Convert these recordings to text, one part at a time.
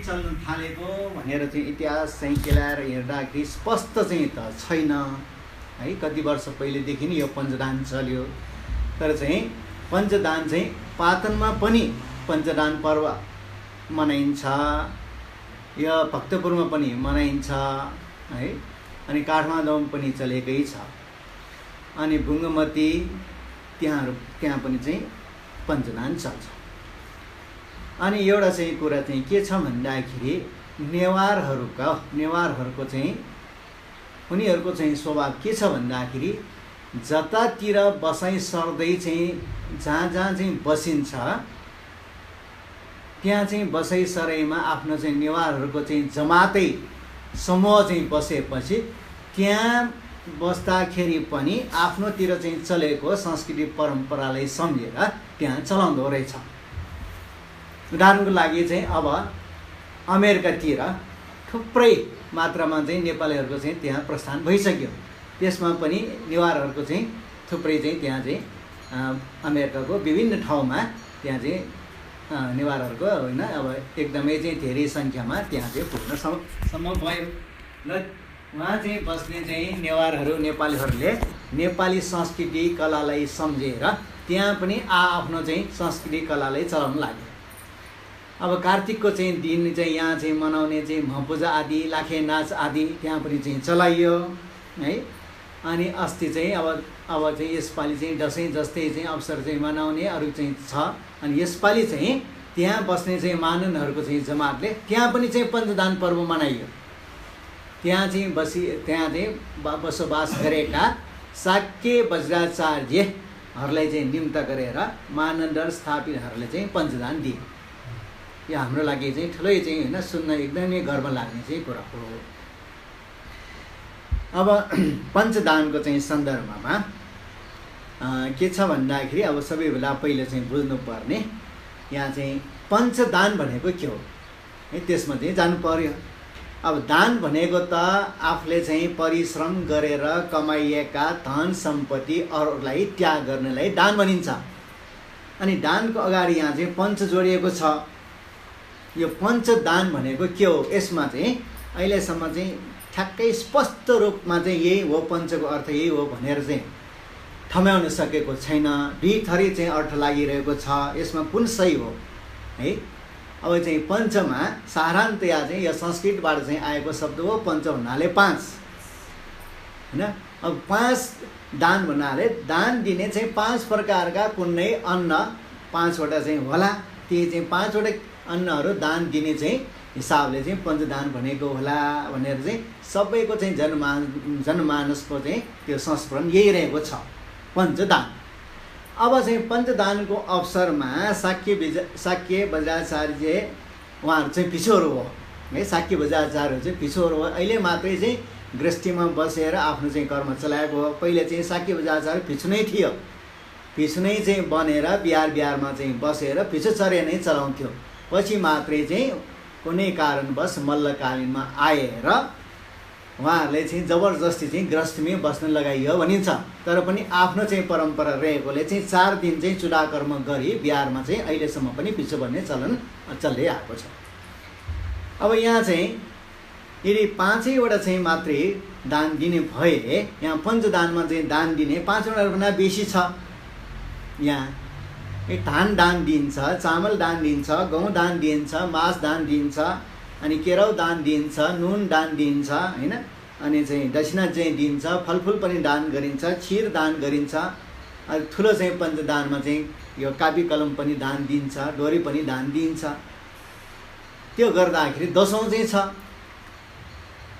चल्न थालेको भनेर चाहिँ इतिहास चाहिँ केलाएर हेर्दाखेरि स्पष्ट चाहिँ त छैन है। कति वर्ष पहिलेदेखि नै यो पञ्चदान चल्यो, तर चाहिँ पञ्चदान चाहिँ पाटनमा पनि पञ्चदान पर्व मनाइन्छ, यो भक्तपुरमा पनि मनाइन्छ है, अनि काठमाडौँमा पनि चलेकै छ, अनि बुङ्गमती त्यहाँ पनि चाहिँ पञ्चदान चल्छ। अनि एउटा चाहिँ कुरा चाहिँ के छ भन्दाखेरि नेवारहरूको चाहिँ उनीहरूको चाहिँ स्वभाव के छ भन्दाखेरि जतातिर बसाइ सर्दै चाहिँ जहाँ चाहिँ बसिन्छ त्यहाँ चाहिँ बसाइ सराइमा आफ्नो चाहिँ नेवारहरूको चाहिँ जमातै समूह चाहिँ बसेपछि त्यहाँ बस्दाखेरि पनि आफ्नोतिर चाहिँ चलेको संस्कृति परम्परालाई सम्झेर त्यहाँ चलाउँदो रहेछ। उदाहरणको लागि चाहिँ अब अमेरिकातिर थुप्रै मात्रामा चाहिँ नेपालीहरूको चाहिँ त्यहाँ प्रस्थान भइसक्यो, त्यसमा पनि नेवारहरूको चाहिँ थुप्रै चाहिँ त्यहाँ चाहिँ अमेरिकाको विभिन्न ठाउँमा त्यहाँ चाहिँ नेवारहरूको होइन अब एकदमै चाहिँ धेरै सङ्ख्यामा त्यहाँ चाहिँ पुग्नसम्म भयो र उहाँ चाहिँ बस्ने चाहिँ नेवारहरू नेपालीहरूले नेपाली संस्कृति कलालाई सम्झेर त्यहाँ पनि आफ्नो चाहिँ संस्कृति कलालाई चलाउन लाग्यो। अब कार्तिकको चाहिँ दिन चाहिँ यहाँ चाहिँ मनाउने चाहिँ भपूजा आदि लाखे नाच आदि त्यहाँ पनि चाहिँ चलाइयो है। अनि अस्ति चाहिँ अब चाहिँ यसपालि चाहिँ दसैँ जस्तै चाहिँ अवसर चाहिँ मनाउने अरू चाहिँ छ, अनि यसपालि चाहिँ त्यहाँ बस्ने चाहिँ माननहरूको चाहिँ जमातले त्यहाँ पनि चाहिँ पञ्चदान पर्व मनाइयो। त्यहाँ चाहिँ बसोबास गरेका शाक्य वज्राचार्यहरूलाई चाहिँ निम्त गरेर मानदण्ड स्थापितहरूले चाहिँ पञ्चदान दिए। यो हाम्रो लागि चाहिँ ठुलै चाहिँ होइन सुन्न एकदमै गर्व लाग्ने चाहिँ कुरा हो। अब पञ्चदानको चाहिँ सन्दर्भमा के छ भन्दाखेरि अब सबै बेला पहिले चाहिँ बुझ्नुपर्ने यहाँ चाहिँ पञ्चदान भनेको के हो है, त्यसमा चाहिँ जानु पर्यो। अब दान भनेको त आफूले चाहिँ परिश्रम गरेर कमाइएका धन सम्पत्ति अरूलाई त्याग गर्नेलाई दान भनिन्छ। अनि दानको अगाडि यहाँ चाहिँ पञ्च जोडिएको छ। यो पञ्चदान भनेको के हो, यसमा चाहिँ अहिलेसम्म चाहिँ ठ्याक्कै स्पष्ट रूपमा चाहिँ यही हो, पञ्चको अर्थ यही हो भनेर चाहिँ ठम्याउन सकेको छैन। दुई थरी चाहिँ अर्थ लागिरहेको छ, यसमा कुन सही हो है। अब चाहिँ पञ्चमा साधारणतया चाहिँ यो संस्कृतबाट चाहिँ आएको शब्द हो। पञ्च भन्नाले पाँच होइन। अब पाँच दान भन्नाले दान दिने चाहिँ पाँच प्रकारका कुनै अन्न पाँचवटा चाहिँ होला, ती चाहिँ पाँचवटा अन्नहरू दान दिने चाहिँ हिसाबले चाहिँ पञ्चदान भनेको होला भनेर चाहिँ सबैको चाहिँ जनमानसको चाहिँ त्यो संस्मरण यही रहेको छ, पञ्चदान। अब चाहिँ पञ्चदानको अवसरमा शाक्य वज्राचार्य उहाँहरू चाहिँ भिक्षुहरू हो है। शाक्य वज्राचार्यहरू चाहिँ भिक्षुहरू हो। अहिले मात्रै चाहिँ गृहस्थीमा बसेर आफ्नो चाहिँ कर्म चलाएको हो। पहिले चाहिँ शाक्य वज्राचार्य भिक्षु नै थियो, भिक्षु नै चाहिँ बनेर बिहारमा चाहिँ बसेर भिक्षुचर्या नै चलाउँथ्यो। पछि मात्रै चाहिँ कुनै कारणवश मल्लकालीनमा आएर उहाँहरूले चाहिँ जबरजस्ती चाहिँ गृहस्थीमै बस्न लगाइयो भनिन्छ। तर पनि आफ्नो चाहिँ परम्परा रहेकोले चाहिँ 4 दिन चाहिँ चुडाकर्म गरी बिहारमा चाहिँ अहिलेसम्म पनि भिक्षु भन्ने चलन चल्दै आएको छ। अब यहाँ चाहिँ यदि 5वटा चाहिँ मात्रै दान दिने भए यहाँ पञ्चदानमा चाहिँ दान दिने 5वटा भन्दा बेसी छ। यहाँ धान दान दिन्छ, चामल दान दिन्छ, गहुँ दान दिन्छ, मास दान दिन्छ, अनि केराउ दान दिन्छ, नुन दान दिन्छ होइन। अनि चाहिँ दक्षिणा चाहिँ दिन्छ, फलफुल पनि दान गरिन्छ, क्षीर दान गरिन्छ। अनि ठुलो चाहिँ पञ्चदानमा चाहिँ यो कापी कलम पनि दान दिन्छ, डोरी पनि दान दिन्छ। त्यो गर्दाखेरि 10औं चाहिँ छ।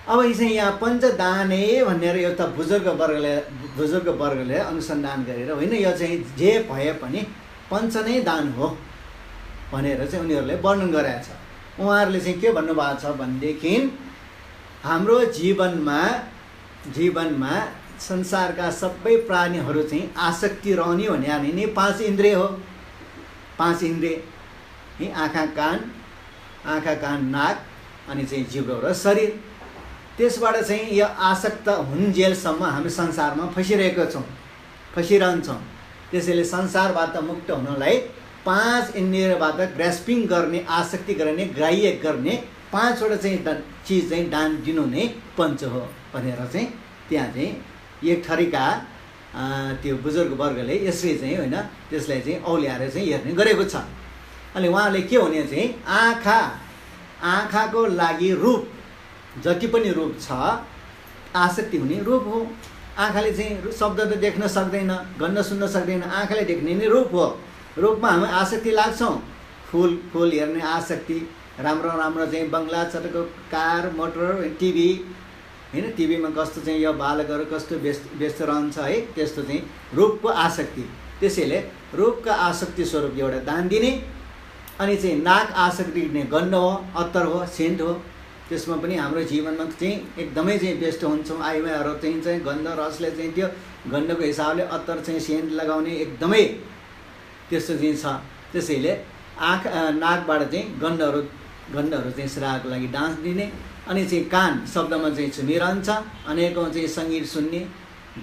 अब चाहिँ यहाँ पञ्चदाने भनेर एउटा बुजुर्ग वर्गले अनुसन्धान गरेर होइन, यो चाहिँ जे भए पनि पञ्च नै दान हो भनेर चाहिँ उनीहरूले वर्णन गरेको छ। उहाँहरूले चाहिँ के भन्नुभएको छ भनेदेखि हाम्रो जीवनमा संसारका सबै प्राणीहरू चाहिँ आसक्ति रहने भने नै 5 इन्द्रिय हो। 5 इन्द्रिय आँखा कान नाक अनि चाहिँ जिब्रो र शरीर। त्यसबाट चाहिँ यो आसक्त हुन्जेलसम्म हामी संसारमा फसिरहेका छौँ, फसिरहन्छौँ। त्यसैले संसारबाट मुक्त हुनलाई 5 इन्द्रियबाट ग्रास्पिङ गर्ने, आसक्ति गर्ने, ग्राह्य गर्ने 5वटा चाहिँ चिज चाहिँ दान दिनु नै पञ्च हो भनेर चाहिँ त्यहाँ चाहिँ एक थरीका त्यो बुजुर्ग वर्गले यसरी चाहिँ होइन त्यसलाई चाहिँ औल्याएर चाहिँ हेर्ने गरेको छ। अनि उहाँले के हुने चाहिँ आँखाको लागि रूप जति पनि रूप छ आसक्ति हुने रूप हो। आँखाले चाहिँ शब्द त देख्न सक्दैन, गन्ध सुन्न सक्दैन, आँखाले देख्ने नै रूप हो। रूपमा हामी आसक्ति लाग्छौँ, फुल हेर्ने आसक्ति, राम्रो राम्रो चाहिँ बङ्गला, चटको कार, मोटर, टिभी होइन, टिभीमा कस्तो चाहिँ यो बालकहरू कस्तो व्यस्त रहन्छ है, त्यस्तो चाहिँ रूपको आसक्ति। त्यसैले रूपका आसक्ति स्वरूप एउटा दान दिने। अनि चाहिँ नाक आसक्ति दिने गन्ध हो, अत्तर हो, सेन्ट हो। त्यसमा पनि हाम्रो जीवनमा चाहिँ एकदमै चाहिँ व्यस्त हुन्छौँ। आइमाईहरू चाहिँ गन्ध रसले चाहिँ त्यो गन्धको हिसाबले अत्तर चाहिँ सेन्ट लगाउने एकदमै त्यस्तो चाहिँ छ। त्यसैले नाकबाट चाहिँ गन्धहरू चाहिँ श्रावको लागि डान्स दिने। अनि चाहिँ कान शब्दमा चाहिँ सुनिरहन्छ, अनेकौँ चाहिँ सङ्गीत सुन्ने,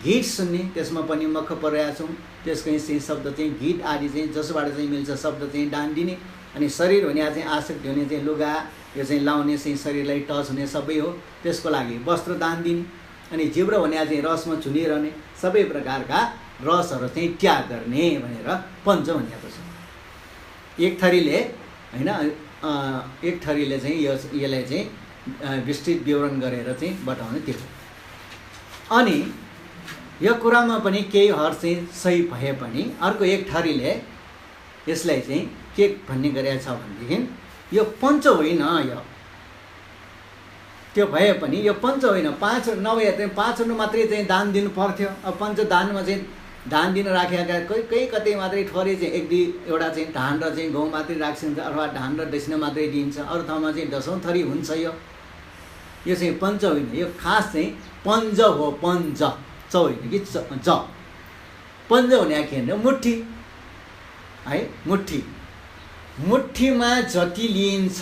गीत सुन्ने, त्यसमा पनि मख परिरहेका छौँ। त्यसको चाहिँ शब्द चाहिँ गीत आदि चाहिँ जसबाट चाहिँ मिल्छ शब्द चाहिँ दान दिने। अनि शरीर हुने चाहिँ आसक्ति हुने चाहिँ लुगा यो चाहिँ लाउने चाहिँ शरीरलाई टच हुने सबै हो, त्यसको लागि वस्त्र दान दिने। अनि जिब्रो हुने चाहिँ रसमा झुलिरहने, सबै प्रकारका रसहरू चाहिँ त्याग गर्ने भनेर पञ्च भनिएको छ। एक थरीले होइन एक थरीले चाहिँ यसलाई चाहिँ विस्तृत विवरण गरेर चाहिँ बताउने त्यो। अनि यो कुरामा पनि केही हर चाहिँ सही भए पनि अर्को एक थरीले यसलाई चाहिँ के भन्ने गरेको छ भनेदेखि यो पञ्च होइन, यो त्यो भए पनि यो पञ्च होइन, 5 नभए चाहिँ 5 मात्रै चाहिँ दान दिनु पर्थ्यो। अब पञ्चदानमा चाहिँ धान दिन राखेका कोही कतै मात्रै थोरै चाहिँ एउटा चाहिँ धान र चाहिँ गहुँ मात्रै राखिन्छ, अथवा धान र दक्षिणा मात्रै दिइन्छ। अरू ठाउँमा चाहिँ 10औं थरी हुन्छ। यो चाहिँ पञ्च होइन, यो खास चाहिँ पञ्ज हो। पञ्ज च होइन कि ज। पञ्ज हुने के भने मुठी है, मुठीमा जति लिइन्छ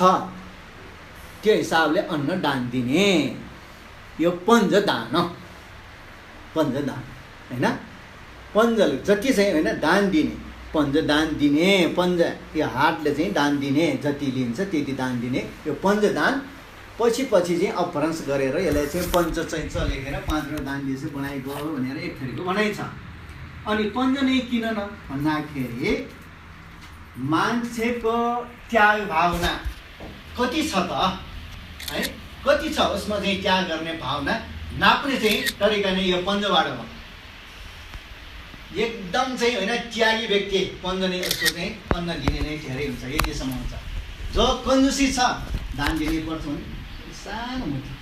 त्यो हिसाबले अन्न दान दिने, यो पञ्चदान हो। पञ्चदान होइन, पञ्जले जति चाहिँ होइन दान दिने, पञ्चदान दिने। पञ्ज यो हातले चाहिँ दान दिने, जति लिन्छ त्यति दान दिने। यो पञ्चदान पछि चाहिँ अपभ्रंश गरेर यसलाई चाहिँ पञ्च चाहिँ लेखेर 5 दान दिएपछि बनाएको भनेर एक थरीको भनाइ छ। अनि पञ्च नै किन न भन्दाखेरि मान्छेको त्याग भावना कति छ त है, कति छ उसमा चाहिँ त्याग गर्ने भावना नाप्ने चाहिँ तरिका नै यो पञ्चबाट हो। एकदम चाहिँ होइन त्यागी व्यक्ति पञ्च नै उसको चाहिँ अन्न दिने नै धेरै हुन्छ, यतिसम्म हुन्छ। जो कन्जुसी छ दान दिनै पर्छ भने सानो मुठी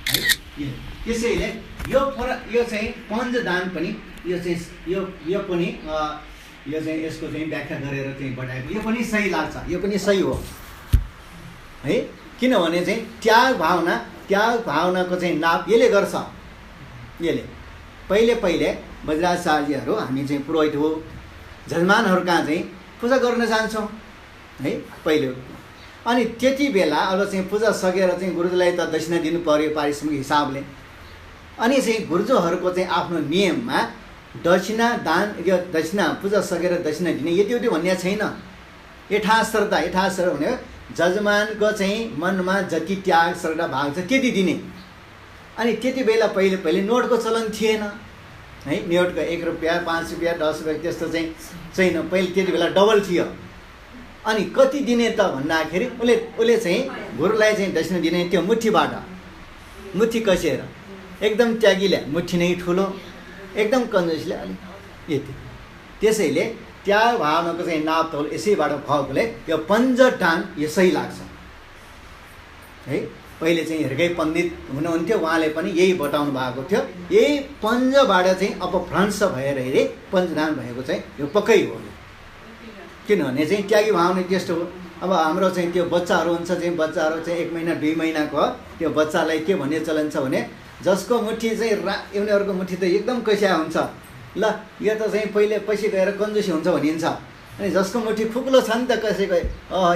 है। त्यसैले यो चाहिँ पञ्चदान पनि यो चाहिँ यो पनि यो चाहिँ यसको चाहिँ व्याख्या गरेर चाहिँ बताएको, यो पनि सही लाग्छ, यो पनि सही हो है। किनभने चाहिँ त्याग भावनाको चाहिँ नाप यसले गर्छ। यसले पहिले वज्राचार्यहरू हामी चाहिँ पुरोहित हो, जजमानहरू कहाँ चाहिँ पूजा गर्न जान्छौँ है पहिले। अनि त्यति बेला अब चाहिँ पूजा सकेर चाहिँ गुरुजीलाई त दक्षिणा दिनु पर्यो पारिश्रमिक हिसाबले। अनि चाहिँ गुरुजूहरूको चाहिँ आफ्नो नियममा दक्षिणा दान, यो दक्षिणा पूजा सकेर दक्षिणा दिने यति भन्ने छैन। यथाश्रद्धा भने जजमानको चाहिँ मनमा जति त्याग श्रद्धा भाव छ त्यति दिने। अनि त्यति बेला पहिले नोटको चलन थिएन है, नोटको 1 रुपियाँ 5 रुपियाँ 10 रुपियाँ त्यस्तो चाहिँ छैन। पहिले त्यति बेला डबल थियो। अनि कति दिने त भन्दाखेरि उसले चाहिँ गुरुलाई चाहिँ दक्षिणा दिने त्यो मुठीबाट, मुठी कसेर। एकदम त्यागीले मुठी नै ठुलो, एकदम कन्जुसले अलिक यति। त्यसैले त्याग भावनाको चाहिँ नापतोल यसैबाट भएकोले यो पञ्चदान यो सही लाग्छ है। पहिले चाहिँ हेर्कै पण्डित हुनुहुन्थ्यो, उहाँले पनि यही बताउनु भएको थियो। यही पञ्चबाट चाहिँ अपभ्रंश भएर हेरे पञ्चदान भएको चाहिँ यो पक्कै हो। किनभने चाहिँ त्यागी भावना त्यस्तो हो। अब हाम्रो चाहिँ त्यो बच्चाहरू हुन्छ, चाहिँ बच्चाहरू चाहिँ 1 महिना 2 महिनाको त्यो बच्चालाई के भन्ने चलन छ भने जसको मुठी चाहिँ उनीहरूको मुठी त एकदम कसिया हुन्छ, ल यो त चाहिँ पछि गएर कन्जुसी हुन्छ भनिन्छ। अनि जसको मुठी खुक्लो छ नि त कसैको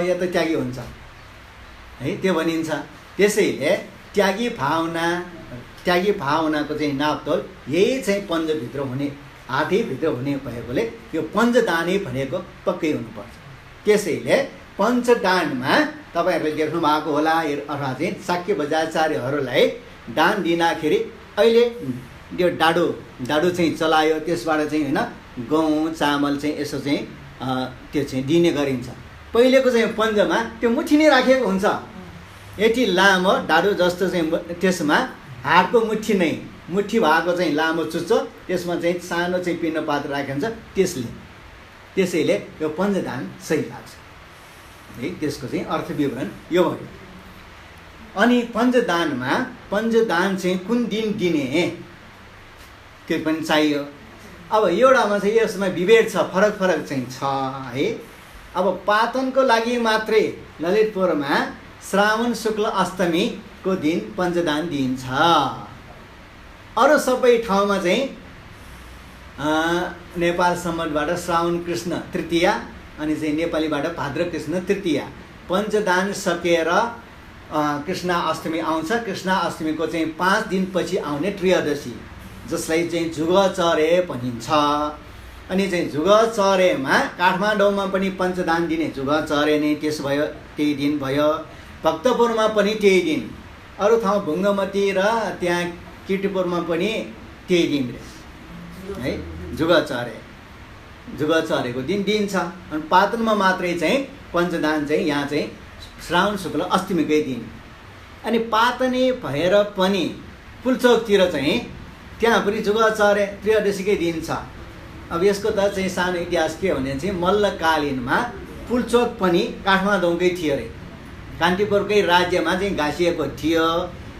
यो त त्यागी हुन्छ है, त्यो भनिन्छ। त्यसैले त्यागी भावनाको चाहिँ नापतोल यही चाहिँ पञ्चभित्र हुने हातैभित्र हुने भएकोले यो पञ्चदानै भनेको पक्कै हुनुपर्छ। त्यसैले पञ्चदानमा तपाईँहरूले देख्नु भएको होला अथवा चाहिँ शाक्य बजाचार्यहरूलाई दान दिँदाखेरि अहिले त्यो डाडु चाहिँ चलायो, त्यसबाट चाहिँ होइन गहुँ चामल चाहिँ यसो चाहिँ त्यो चाहिँ दिने गरिन्छ। पहिलेको चाहिँ पञ्चमा त्यो मुठी नै राखेको हुन्छ, यति लामो डाडु जस्तो चाहिँ त्यसमा हातको मुठी नै मुठी भएको चाहिँ लामो चुच्चो, त्यसमा चाहिँ सानो चाहिँ पिण्ड पात्र राखेको हुन्छ। त्यसैले यो पञ्चदान सही लाग्छ है। त्यसको चाहिँ अर्थ विवरण यो भयो। अनि पञ्चदान चाहिँ कुन दिन दिने त्यो पनि चाहियो। अब एउटामा चाहिँ यसमा विभेद छ, फरक चाहिँ छ है। अब पातनको लागि मात्रै ललितपुरमा श्रावण शुक्ल अष्टमीको दिन पञ्चदान दिइन्छ। अरू सबै ठाउँमा चाहिँ नेपाल सम्बन्धबाट श्रावण कृष्ण तृतीया अनि चाहिँ नेपालीबाट भाद्र कृष्ण तृतीया पञ्चदान सकेर कृष्ण अष्टमी आउँछ। कृष्ण अष्टमीको चाहिँ 5 दिनपछि आउने त्रयोदशी, जसलाई चाहिँ जुगचरे भनिन्छ। अनि चाहिँ जुगचरेमा काठमाडौँमा पनि पञ्चदान दिने जुगचरे नै त्यस भयो, त्यही दिन भयो। भक्तपुरमा पनि त्यही दिन, अरू ठाउँ भुङ्गमती र त्यहाँ किर्तिपुरमा पनि त्यही दिन है जुगचरेको दिन दिन्छ। अनि पाटनमा मात्रै चाहिँ पञ्चदान चाहिँ यहाँ चाहिँ श्रावण शुक्ल अष्टमीकै दिन। अनि पातने भएर पनि पुल्चोकतिर चाहिँ त्यहाँ पनि जुगचरे त्रयोदशीकै दिन छ। अब यसको त चाहिँ सानो इतिहास के भने चाहिँ मल्लकालीनमा पुल्चोक पनि काठमाडौँकै थियो अरे, कान्तिपुरकै राज्यमा चाहिँ गाँसिएको थियो।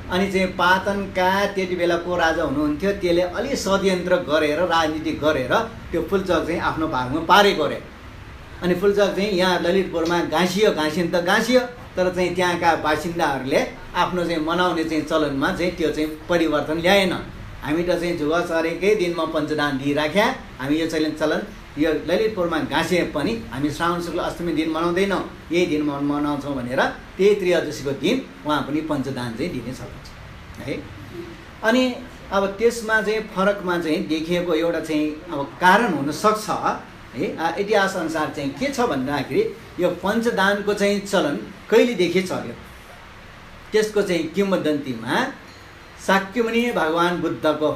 अनि चाहिँ पाटनका त्यति बेला को राजा हुनुहुन्थ्यो, त्यसले अलि षड्यन्त्र गरेर राजनीति गरेर त्यो पुल्चोक चाहिँ आफ्नो भागमा पारेको अरे। अनि पुल्चोक चाहिँ यहाँ ललितपुरमा गाँसियो त गाँसियो, तर चाहिँ त्यहाँका बासिन्दाहरूले आफ्नो चाहिँ मनाउने चाहिँ चलनमा चाहिँ त्यो चाहिँ परिवर्तन ल्याएन। हामी त चाहिँ जुगचरेकै दिनमा पञ्चदान दिइराख्या, हामी यो चलन यो ललितपुरमा गाँसिए पनि हामी श्रावण शुक्ल अष्टमी दिन मनाउँदैनौँ, यही दिन मनाउँछौँ भनेर त्यही त्रयोदशीको दिन उहाँ पनि पञ्चदान चाहिँ दिने चलन छ है। अनि अब त्यसमा चाहिँ फरकमा चाहिँ देखिएको एउटा चाहिँ अब कारण हुनसक्छ है। इतिहास अनुसार चाहिँ के छ भन्दाखेरि यो पञ्चदानको चाहिँ चलन कहिलेदेखि चल्यो, त्यसको चाहिँ किंवदन्तीमा शाक्यमुनि भगवान बुद्धको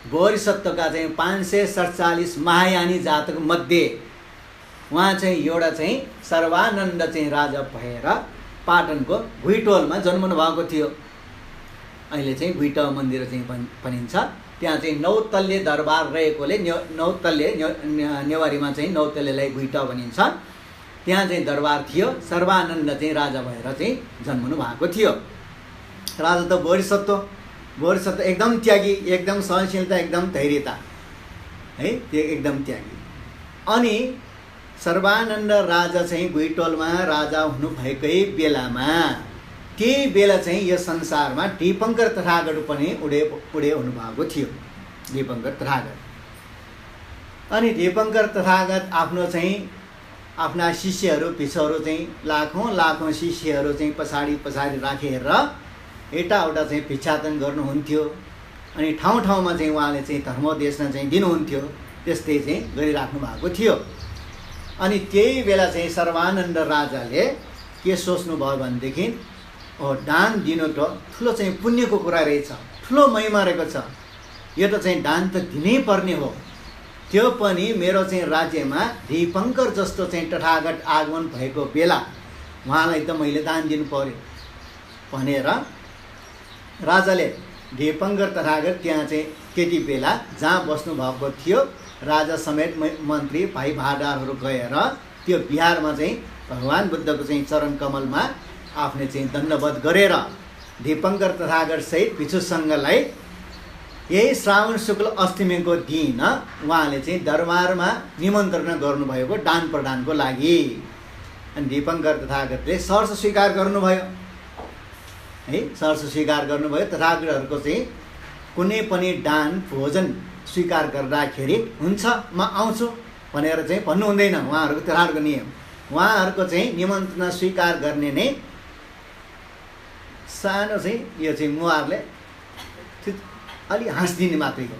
बोधिसत्वका चाहिँ 547 महायानी जातक मध्ये उहाँ चाहिँ एउटा चाहिँ सर्वानन्द चाहिँ राजा भएर पाटनको भुइँटोलमा जन्मनु भएको थियो। अहिले चाहिँ भुइँट मन्दिर चाहिँ भनिन्छ। त्यहाँ चाहिँ 9 तल्ले दरबार रहेकोले 9 तल्ले नेवारीमा चाहिँ 9 तल्लेलाई भुइँट भनिन्छ। त्यहाँ चाहिँ दरबार थियो, सर्वानन्द चाहिँ राजा भएर चाहिँ जन्मनु भएको थियो। राजा त बोधिसत्व एकदम त्यागी, एकदम सहनशीलता, एकदम धैर्यता है, त्यो एकदम त्यागी। अनि सर्वानन्द राजा चाहिँ भुइँटोलमा राजा हुनुभएकै बेलामा त्यही बेला चाहिँ यो संसारमा दीपङ्कर तथागत पनि उडे हुनुभएको थियो। दीपङ्कर तथागत अनि दीपङ्कर तथागत आफ्नो चाहिँ आफ्ना शिष्यहरू भिक्षहरू चाहिँ लाखौँ शिष्यहरू चाहिँ पछाडि राखेर एउटा चाहिँ भिक्षाटन गर्नुहुन्थ्यो। अनि ठाउँमा चाहिँ उहाँले चाहिँ धर्मोपदेशना चाहिँ दिनुहुन्थ्यो, त्यस्तै चाहिँ गरिराख्नु भएको थियो। अनि त्यही बेला चाहिँ सर्वानन्द राजाले के सोच्नुभयो भनेदेखि दान दिनु त ठुलो चाहिँ पुण्यको कुरा रहेछ, ठुलो महिमा रहेको छ, यो त चाहिँ दान त दिनै पर्ने हो। त्यो पनि मेरो चाहिँ राज्यमा दीपङ्कर जस्तो चाहिँ तथागत आगमन भएको बेला उहाँलाई त मैले दान दिनु पर्यो भनेर राजाले दीपङ्कर तथागत त्यहाँ चाहिँ त्यति बेला जहाँ बस्नु भएको थियो राजा समेत मन्त्री भाइ भाडारहरू गएर त्यो बिहारमा चाहिँ भगवान बुद्धको चाहिँ चरण कमलमा आफ्नै चाहिँ दण्डवत गरेर दीपङ्कर तथागत सहित भिक्षुसँगलाई यही श्रावण शुक्ल अष्टमीको दिन उहाँले चाहिँ दरबारमा निमन्त्रणा गर्नुभएको दान प्रदानको लागि। अनि दीपङ्कर तथागतले सहर्ष स्वीकार गर्नुभयो है, सहर्ष स्वीकार गर्नुभयो। तथागतहरूको चाहिँ कुनै पनि दान भोजन स्वीकार गर्दाखेरि हुन्छ म आउँछु भनेर चाहिँ भन्नु हुँदैन, उहाँहरूको तथागतको नियम। उहाँहरूको चाहिँ निमन्त्रणा स्वीकार गर्ने नै सानो चाहिँ यो चाहिँ मुहारले अलि हाँसिदिने मात्रै हो,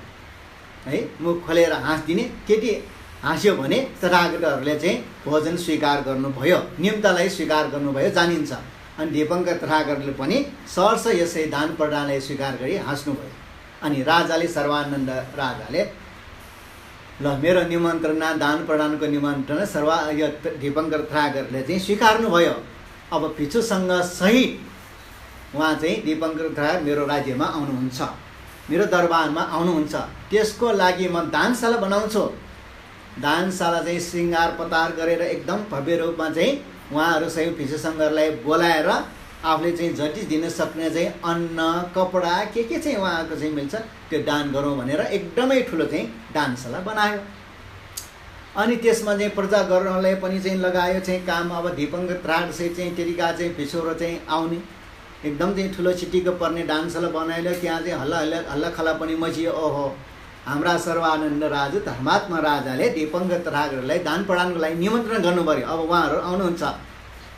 है मुख खोलेर हाँस्दिने। केटी हाँस्यो भने तथागतहरूले चाहिँ भोजन स्वीकार गर्नुभयो, निम्तालाई स्वीकार गर्नुभयो जानिन्छ। अनि दीपङ्कर तथागतले पनि सहर्ष यसै दान प्रदानलाई स्वीकार गरी हाँस्नुभयो। अनि राजाले सर्वानन्द राजाले ल मेरो निमन्त्रणा दान प्रदानको निमन्त्रणा यो दीपङ्कर तथागतले चाहिँ स्वीकार्नुभयो। अब भिक्षुसँग सहित उहाँ चाहिँ दीपङ्कर तथागत मेरो राज्यमा आउनुहुन्छ, मेरो दरबारमा आउनुहुन्छ। त्यसको लागि म दानशाला बनाउँछु। दानशाला चाहिँ श्रृङ्गार पतार गरेर एकदम भव्य रूपमा चाहिँ उहाँहरू सबै भिक्षुसँगहरूलाई बोलाएर आफूले चाहिँ जति दिन सक्ने चाहिँ अन्न कपडा के चाहिँ उहाँको चाहिँ मिल्छ त्यो दान गरौँ भनेर एकदमै ठुलो चाहिँ दानशाला बनायो। अनि त्यसमा चाहिँ प्रजा गर्नलाई पनि चाहिँ लगायो चाहिँ काम। अब दीपङ्कर तथागतले चाहिँ त्यतिका चाहिँ भिक्षुहरू चाहिँ आउने एकदम चाहिँ ठुलो चिटिक्क पर्ने दानशाला बनाएर त्यहाँ चाहिँ हल्लाखल्ला पनि मचियो। ओहो हाम्रा सर्वानन्द राजा धर्मात्मा राजाले दीपङ्कर तथागतलाई दान प्रदानको लागि निमन्त्रण गर्नु पर्यो, अब उहाँहरू आउनुहुन्छ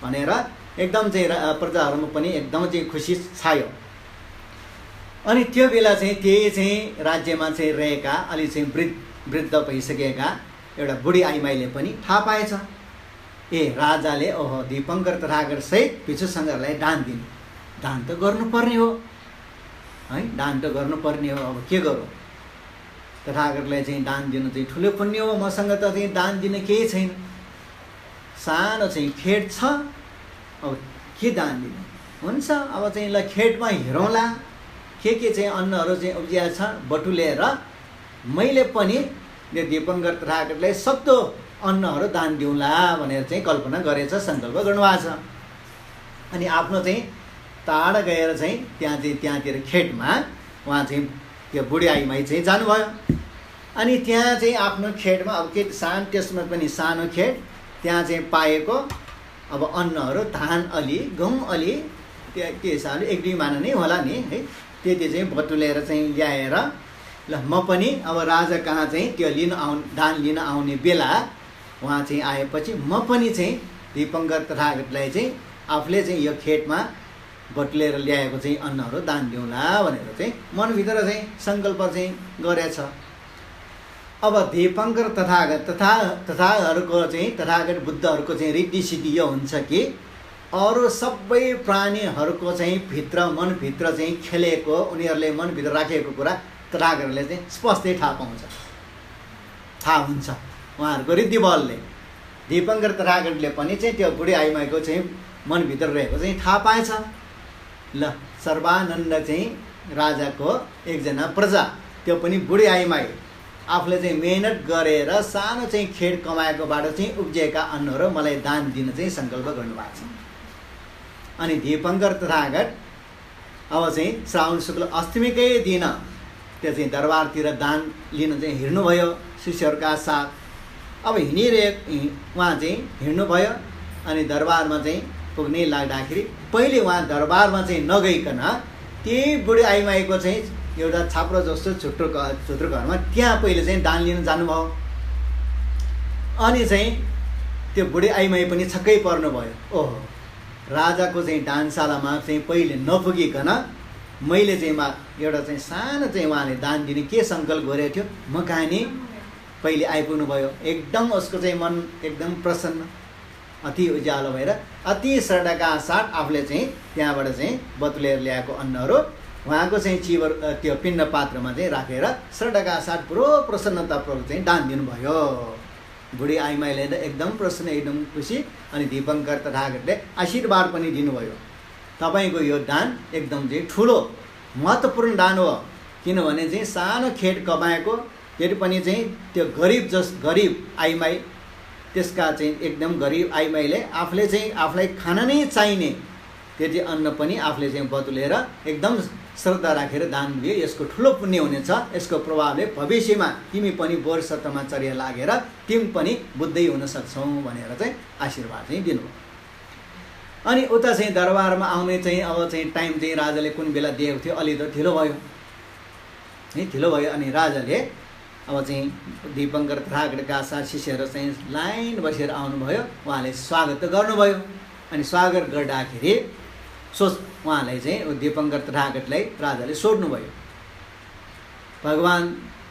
भनेर एकदम चाहिँ प्रजाहरूमा पनि एकदम चाहिँ खुसी छायो। अनि त्यो बेला चाहिँ त्यही चाहिँ राज्यमा चाहिँ रहेका अलि चाहिँ वृद्ध भइसकेका एउटा बुढी आइमाईले पनि थाहा पाएछ, ए राजाले ओहो दीपङ्कर तथागत सहित भिक्षुसँगहरूलाई दान दिनु, दान त गर्नुपर्ने हो है, दान त गर्नुपर्ने हो। अब के गरौँ, तथागतलाई चाहिँ दान दिनु चाहिँ ठुलो पुण्य हो, मसँग त चाहिँ दान दिने केही छैन, सानो चाहिँ खेत छ, अब के दान दिनु। हुन्छ अब चाहिँ ल खेतमा हेरौँला के चाहिँ अन्नहरू चाहिँ उब्जिया छ बटुलेर मैले पनि यो दीपङ्कर तथागतलाई सक्दो अन्नहरू दान दिउँला भनेर चाहिँ कल्पना गरेछ, सङ्कल्प गर्नुभएको छ। अनि आफ्नो चाहिँ टाढा गएर चाहिँ त्यहाँतिर खेतमा उहाँ चाहिँ त्यो बुढी आइमाई चाहिँ जानुभयो। अनि त्यहाँ चाहिँ आफ्नो खेतमा अब के त्यसमा पनि सानो खेत, त्यहाँ चाहिँ पाएको अब अन्नहरू धान अलि गहुँ अलि त्यो हिसाबले 1-2 माना नै होला नि है, त्यति चाहिँ बटुलेर चाहिँ ल्याएर ल म पनि अब राजा कहाँ चाहिँ त्यो दान लिन आउने बेला उहाँ चाहिँ आएपछि म पनि चाहिँ दीपङ्कर तथागतलाई चाहिँ आफूले चाहिँ यो खेतमा बटुलेर ल्याएको चाहिँ अन्नहरू दान दिउँला भनेर चाहिँ मनभित्र चाहिँ सङ्कल्प चाहिँ गरेछ। अब दीपङ्कर तथागत बुद्धहरूको चाहिँ रीति सिद्धि यो हुन्छ कि अरू सबै प्राणीहरूको चाहिँ मनभित्र चाहिँ खेलेको उनीहरूले मनभित्र राखेको कुरा तथागतले चाहिँ स्पष्टै थाहा हुन्छ उहाँहरूको रीति बलले। दीपङ्कर तथागतले पनि चाहिँ त्यो बुढी आइमाईको चाहिँ मनभित्र रहेको चाहिँ थाहा पाएछ। ल सर्वानन्द चाहिँ राजाको एकजना प्रजा, त्यो पनि बुढी आइमाई आफूले चाहिँ मेहनत गरेर सानो चाहिँ खेत कमाएकोबाट चाहिँ उब्जिएका अन्नहरू मलाई दान दिन चाहिँ सङ्कल्प गर्नुभएको छ। अनि दीपङ्कर तथागत अब चाहिँ श्रावण शुक्ल अष्टमीकै दिन त्यो चाहिँ दरबारतिर दान लिन चाहिँ हिँड्नुभयो शिष्यहरूका साथ। अब उहाँ चाहिँ हिँड्नुभयो अनि दरबारमा चाहिँ पुग्नै लाग्दाखेरि पहिले उहाँ दरबारमा चाहिँ नगइकन त्यही बुढी आइमाईको चाहिँ एउटा छाप्रो जस्तो छुट्रो घरमा त्यहाँ पहिले चाहिँ दान लिन जानुभयो। अनि चाहिँ त्यो बुढी आइमाई पनि छक्कै पर्नुभयो, ओहो राजाको चाहिँ दानशालामा चाहिँ पहिले नपुगिकन मैले चाहिँ एउटा चाहिँ सानो चाहिँ उहाँले दान दिने के सङ्कल्प गरेको थियो, म कहाँ नि पहिले आइपुग्नु भयो। एकदम उसको चाहिँ मन एकदम प्रसन्न, अति उज्यालो भएर अति श्रद्धाका साथ आफूले चाहिँ त्यहाँबाट चाहिँ बतुलेर ल्याएको अन्नहरू उहाँको चाहिँ चिवर त्यो पिण्ड पात्रमा चाहिँ राखेर श्रद्धाका साथ पुरो प्रसन्नतापूर्वक चाहिँ दान दिनुभयो। बुढी आइमाईले एकदम प्रसन्न एकदम खुसी। अनि दीपङ्कर तथागतले आशीर्वाद पनि दिनुभयो, तपाईँको यो दान एकदम चाहिँ ठुलो महत्त्वपूर्ण दान हो, किनभने चाहिँ सानो खेत कमाएको फेरि पनि चाहिँ त्यो गरिब आइमाई, त्यसका चाहिँ एकदम गरिब आइमाईले आफूले चाहिँ आफूलाई खान नै चाहिने त्यति अन्न पनि आफूले चाहिँ बतुलेर एकदम श्रद्धा राखेर दान दिए, यसको ठुलो पुण्य हुनेछ, यसको प्रभावले भविष्यमा तिमी पनि बोर सत्रमा चर्या लागेर तिमी पनि बुद्धै हुन सक्छौ भनेर चाहिँ आशीर्वाद चाहिँ दिनुभयो। अनि उता चाहिँ दरबारमा आउने चाहिँ अब चाहिँ टाइम चाहिँ राजाले कुन बेला दिएको थियो, अलि त ढिलो भयो है, ढिलो भयो। अनि राजाले अब चाहिँ दीपङ्कर तथागतका साथ शिष्यहरू चाहिँ लाइन बसेर आउनुभयो, उहाँले स्वागत गर्नुभयो। अनि स्वागत गर्दाखेरि उहाँलाई चाहिँ दीपङ्कर तथागतलाई राजाले सोध्नुभयो, भगवान्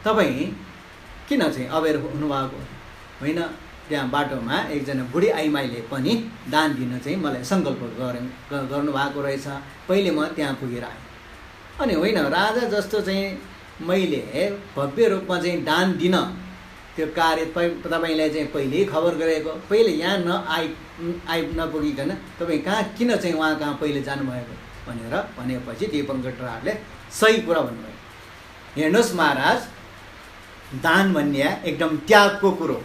तपाईँ किन चाहिँ अवेर हुनुभएको होइन। त्यहाँ बाटोमा एकजना बुढी आइमाईले पनि दान दिन चाहिँ मलाई सङ्कल्प गर्नुभएको रहेछ। पहिले म त्यहाँ पुगेर आएँ। अनि होइन राजा जस्तो चाहिँ मैले भव्य रूपमा चाहिँ दान दिन त्यो कार्य तपाईँलाई चाहिँ पहिल्यै खबर गरेको, पहिले यहाँ नपुगिकन तपाईँ कहाँ किन चाहिँ उहाँ कहाँ पहिले जानुभएको भनेपछि दीपङ्कर राजले सही कुरा भन्नुभयो। हेर्नुहोस् महाराज, दान भन्ने एकदम त्यागको कुरो।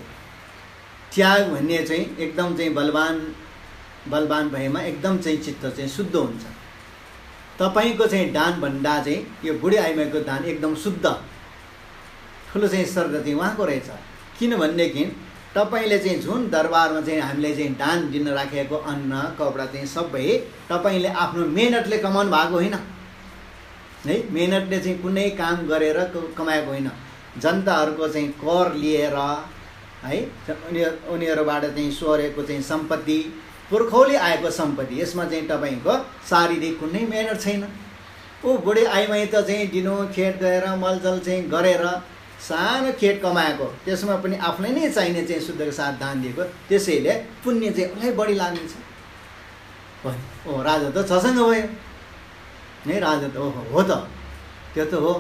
त्याग भन्ने चाहिँ एकदम चाहिँ बलवान भएमा एकदम चाहिँ चित्त चाहिँ शुद्ध हुन्छ। तपाईँको चाहिँ दान भन्दा चाहिँ यो बुढी आइमाईको दान एकदम शुद्ध ठुलो चाहिँ श्रद्धा चाहिँ उहाँको रहेछ। किनभनेदेखि तपाईँले चाहिँ जुन दरबारमा चाहिँ हामीले चाहिँ दान दिन राखेको अन्न कपडा चाहिँ सबै तपाईँले आफ्नो मेहनतले कमाउनु भएको होइन है। मेहनतले चाहिँ कुनै काम गरेर कमाएको होइन। जनताहरूको चाहिँ कर लिएर है, उनीहरूबाट चाहिँ सोरेको चाहिँ सम्पत्ति, पुर्खौली आएको सम्पत्ति, यसमा चाहिँ तपाईँको शारीरिक कुनै मेहनत छैन। ऊ बुढी आइमाई त चाहिँ दिनो खेत गएर मलजल चाहिँ गरेर सानो खेत कमाएको, त्यसमा पनि आफूलाई नै चाहिने चाहिँ शुद्धको साथ दान दिएको, त्यसैले पुण्य चाहिँ उसलाई बढी लाग्नेछ। ओ राजा त छसँग भयो नै, राजा त ओहो हो त, त्यो त हो।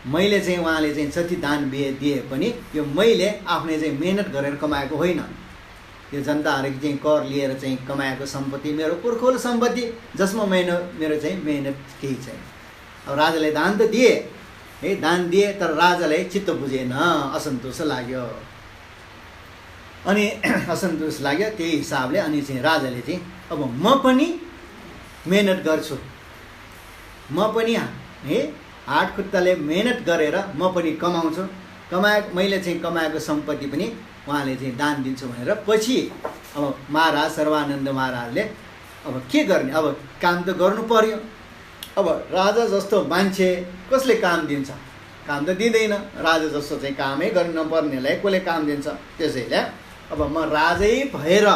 मैले चाहिँ उहाँले चाहिँ जति दान दिए पनि यो मैले आफ्नै चाहिँ मेहनत गरेर कमाएको होइन। यो जनताहरूको चाहिँ कर लिएर चाहिँ कमाएको सम्पत्ति मेरो पुर्खौलो सम्पत्ति, जसमा मेरो चाहिँ मेहनत केही छैन। अब राजाले दान त दिए है, दान दिए, तर राजालाई चित्त बुझेन, असन्तोष लाग्यो। अनि असन्तोष लाग्यो, त्यही हिसाबले अनि चाहिँ राजाले चाहिँ अब म पनि मेहनत गर्छु, म पनि है हात खुट्टाले मेहनत गरेर म पनि कमाउँछु, मैले चाहिँ कमाएको सम्पत्ति पनि उहाँले चाहिँ दान दिन्छु भनेर पछि अब महाराज सर्वानन्द महाराजले अब के गर्ने, अब काम त गर्नु पर्यो। अब राजा जस्तो मान्छे कसले काम दिन्छ, काम त दिँदैन। राजा जस्तो चाहिँ कामै गर्नु नपर्नेलाई कसले काम दिन्छ। त्यसैले अब म राजै भएर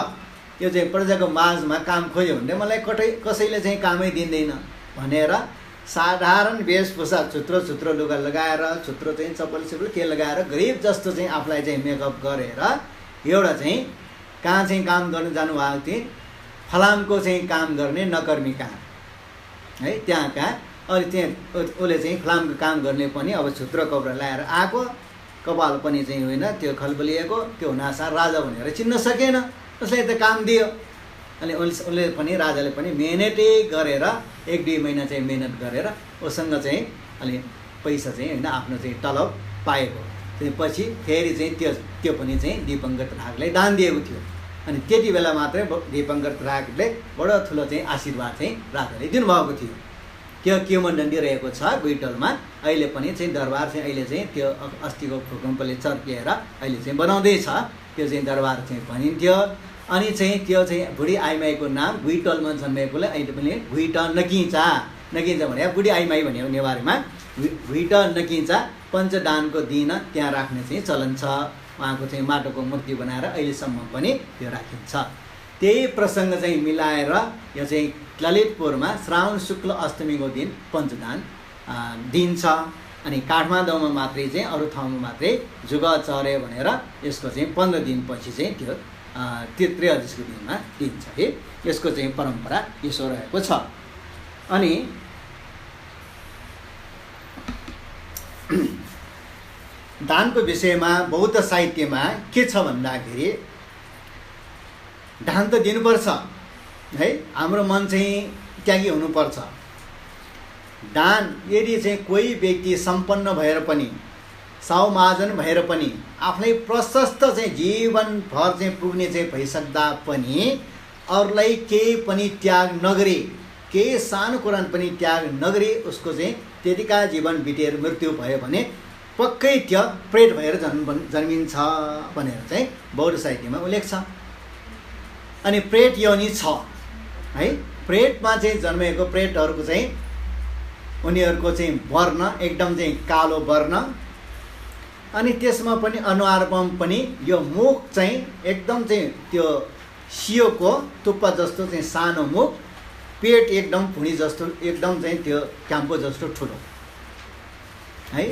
यो चाहिँ प्रजाको माझमा काम खोज्यो भने मलाई कसैले चाहिँ कामै दिँदैन भनेर साधारण वेशभूषा छुत्रो लुगा लगाएर, छुत्रो चाहिँ चप्पल के लगाएर गरिब जस्तो चाहिँ आफूलाई चाहिँ मेकअप गरेर एउटा चाहिँ कहाँ चाहिँ काम गर्नु जानुभएको थिएँ, फलामको चाहिँ काम गर्ने नकर्मी कहाँ है, त्यहाँ कहाँ। अनि त्यहाँ उसले चाहिँ फलामको काम गर्ने पनि अब छुत्रो कपडा लगाएर आएको, कपाल पनि चाहिँ होइन त्यो खलबलिएको, त्यो हुनासाथ राजा भनेर चिन्न सकेन, उसले त काम दियो। अनि उसले पनि राजाले पनि मेहनतै गरेर 1-2 महिना चाहिँ मेहनत गरेर उसँग चाहिँ अलि पैसा चाहिँ होइन आफ्नो चाहिँ तलब पाएको। त्यसपछि फेरि चाहिँ त्यो पनि चाहिँ दीपङ्कर रागलाई दान दिएको थियो। अनि त्यति बेला मात्रै दीपङ्कर रागले बडो ठुलो चाहिँ आशीर्वाद चाहिँ राजाले दिनुभएको थियो। त्यो किमण्डली रहेको छ गुइटलमा, अहिले पनि चाहिँ दरबार चाहिँ अहिले चाहिँ त्यो अस्तिको भूकम्पले चर्किएर अहिले चाहिँ बनाउँदैछ, त्यो चाहिँ दरबार चाहिँ भनिन्थ्यो। अनि चाहिँ त्यो चाहिँ बुढी आइमाईको नाम गुइटलमा जन्मेकोले अहिले पनि घुइट नकिन्छ भने बुढी आइमाई भन्ने नेवारीमा घुइट नकिन्छ पञ्चदानको दिन त्यहाँ राख्ने चाहिँ चलन छ। उहाँको चाहिँ माटोको मूर्ति बनाएर अहिलेसम्म पनि त्यो राखिन्छ। त्यही प्रसङ्ग चाहिँ मिलाएर यो चाहिँ ललितपुरमा श्रावण शुक्ल अष्टमीको दिन पञ्चदान दिन्छ। अनि काठमाडौँमा मात्रै चाहिँ, अरू ठाउँमा मात्रै जुग चरे भनेर यसको चाहिँ 15 दिनपछि चाहिँ त्यो त्रयोदशीको दिनमा दिन्छ है। यसको चाहिँ परम्परा यसो रहेको छ। अनि दानको विषयमा बौद्ध साहित्यमा के छ भन्दाखेरि दान त दिनुपर्छ है, हाम्रो मन चाहिँ त्यागी हुनुपर्छ। दान यदि चाहिँ कोही व्यक्ति सम्पन्न भएर पनि, साउमाजन भएर पनि, आफूलाई प्रशस्त चाहिँ जीवनभर चाहिँ पुग्ने चाहिँ भइसक्दा पनि अरूलाई केही पनि त्याग नगरी, केही सानो कुरा पनि त्याग नगरी उसको चाहिँ त्यतिका जीवन बितेर मृत्यु भयो भने पक्कै त्यो प्रेत भएर जन्मिन्छ भनेर चाहिँ बौद्ध साहित्यमा उल्लेख छ। अनि प्रेत योनि छ है, प्रेतमा चाहिँ जन्मेको प्रेतहरूको चाहिँ उनीहरूको चाहिँ वर्ण एकदम चाहिँ कालो वर्ण, अनि त्यसमा पनि अनुहारमा पनि यो मुख चाहिँ एकदम चाहिँ त्यो सियोको टुप्पा जस्तो चाहिँ सानो मुख, पेट एकदम भुँडी जस्तो एकदम चाहिँ त्यो क्याम्पो जस्तो ठुलो है।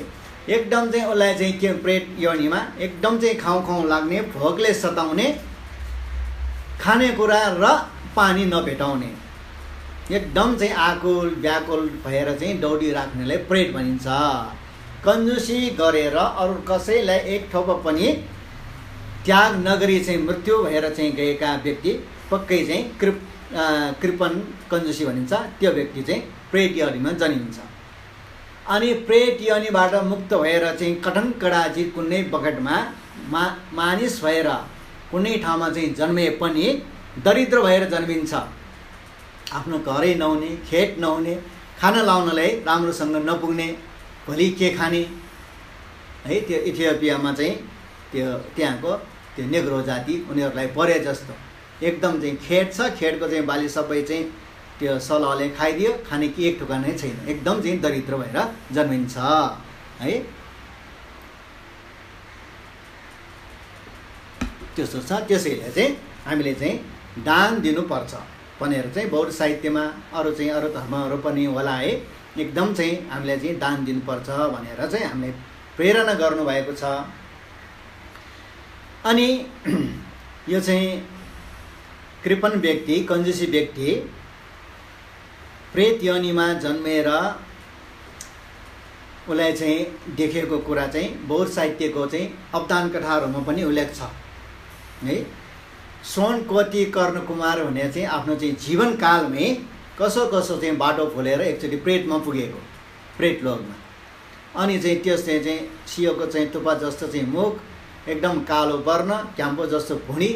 एकदम चाहिँ उसलाई चाहिँ के प्रेत योनिमा एकदम चाहिँ खाउँ लाग्ने, भोकले सताउने, खानेकुरा र पानी नभेटाउने, एकदम चाहिँ आकुल व्याकुल भएर चाहिँ दौडिराख्नेलाई प्रेत भनिन्छ। कन्जुसी गरेर अरू कसैलाई एक ठोपा पनि त्याग नगरी चाहिँ मृत्यु भएर चाहिँ गएका व्यक्ति पक्कै चाहिँ कृपन कंजूसी भनिन्छ। त्यो व्यक्ति चाहिँ प्रेत योनिमा जन्मिन्छ। अनि प्रेत योनिबाट मुक्त भएर चाहिँ कठन कडाचित कुनै बखतमा मानिस भएर कुनै ठाउँमा चाहिँ जन्मे पनि दरिद्र भएर जन्मिन्छ। आफ्नो घरै नहुने, खेत नहुने, खाना लाउनलाई राम्रोसँग नपुग्ने, भोलि के खाने है। त्यो इथियोपियामा चाहिँ त्यो त्यहाँको त्यो नेग्रो जाति उनीहरूलाई परे जस्तो एकदम चाहिँ खेत छ, खेतको चाहिँ बाली सबै चाहिँ त्यो सलहले खाइदियो, खाने कि एक ठुका नै छैन, एकदम चाहिँ दरिद्र भएर जन्मिन्छ है। त्यस्तो छ। त्यसैले चाहिँ हामीले चाहिँ दान दिनुपर्छ भनेर चाहिँ बौद्ध साहित्यमा अरू धर्महरू पनि होला है, एकदम चाहिँ हामीले चाहिँ दान दिनुपर्छ भनेर चाहिँ हामीले प्रेरणा गर्नुभएको छ। अनि यो चाहिँ कृपन व्यक्ति, कंजूसी व्यक्ति प्रेत योनिमा जन्मेर उसलाई चाहिँ देखेको कुरा चाहिँ बौद्ध साहित्यको चाहिँ अवदान कथाहरूमा पनि उल्लेख छ है। सोनकोटी कर्णकुमार भन्ने चाहिँ आफ्नो चाहिँ जीवनकालमै कसो चाहिँ बाटो खोलेर एकचोटि प्रेतमा पुगेको, प्रेत लोकमा। अनि चाहिँ त्यसले चाहिँ सियोको चाहिँ टुप्पा जस्तो चाहिँ मुख, एकदम कालो वर्ण, क्याम्पो जस्तो भुँडी,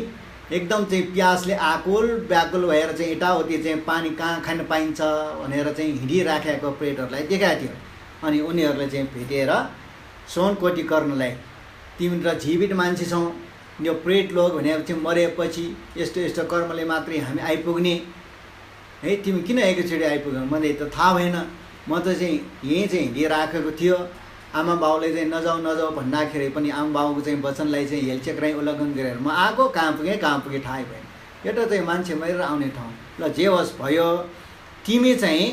एकदम चाहिँ प्यासले आकुल व्याकुल भएर चाहिँ यताउति चाहिँ पानी कहाँ खान पाइन्छ भनेर चाहिँ हिँडिराखेको प्रेतहरूलाई देखाएको थियो। अनि उनीहरूले चाहिँ भेटेर सोनकोटी कर्णलाई, तिमी त जीवित मान्छे छौ, यो प्रेत लोक भनेर चाहिँ मरेपछि यस्तो कर्मले मात्रै हामी आइपुग्ने है, तिमी किन एकैचोटि आइपुग्यौ? मलाई त थाहा भएन, म त चाहिँ यहीँ चाहिँ हिँडिराखेको थियो। आमा बाउले चाहिँ नजाऊ भन्दाखेरि पनि आमा बाउको चाहिँ वचनलाई चाहिँ हेलचेक्राइ उल्लङ्घन गरेर म आएको, कहाँ पुगेँ थाहै भएन। एउटा चाहिँ मान्छे मरेर आउने ठाउँ। ल जे होस् भयो, तिमी चाहिँ